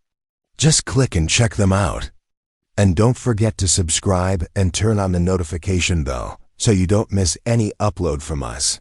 Just click and check them out. And don't forget to subscribe and turn on the notification bell so you don't miss any upload from us.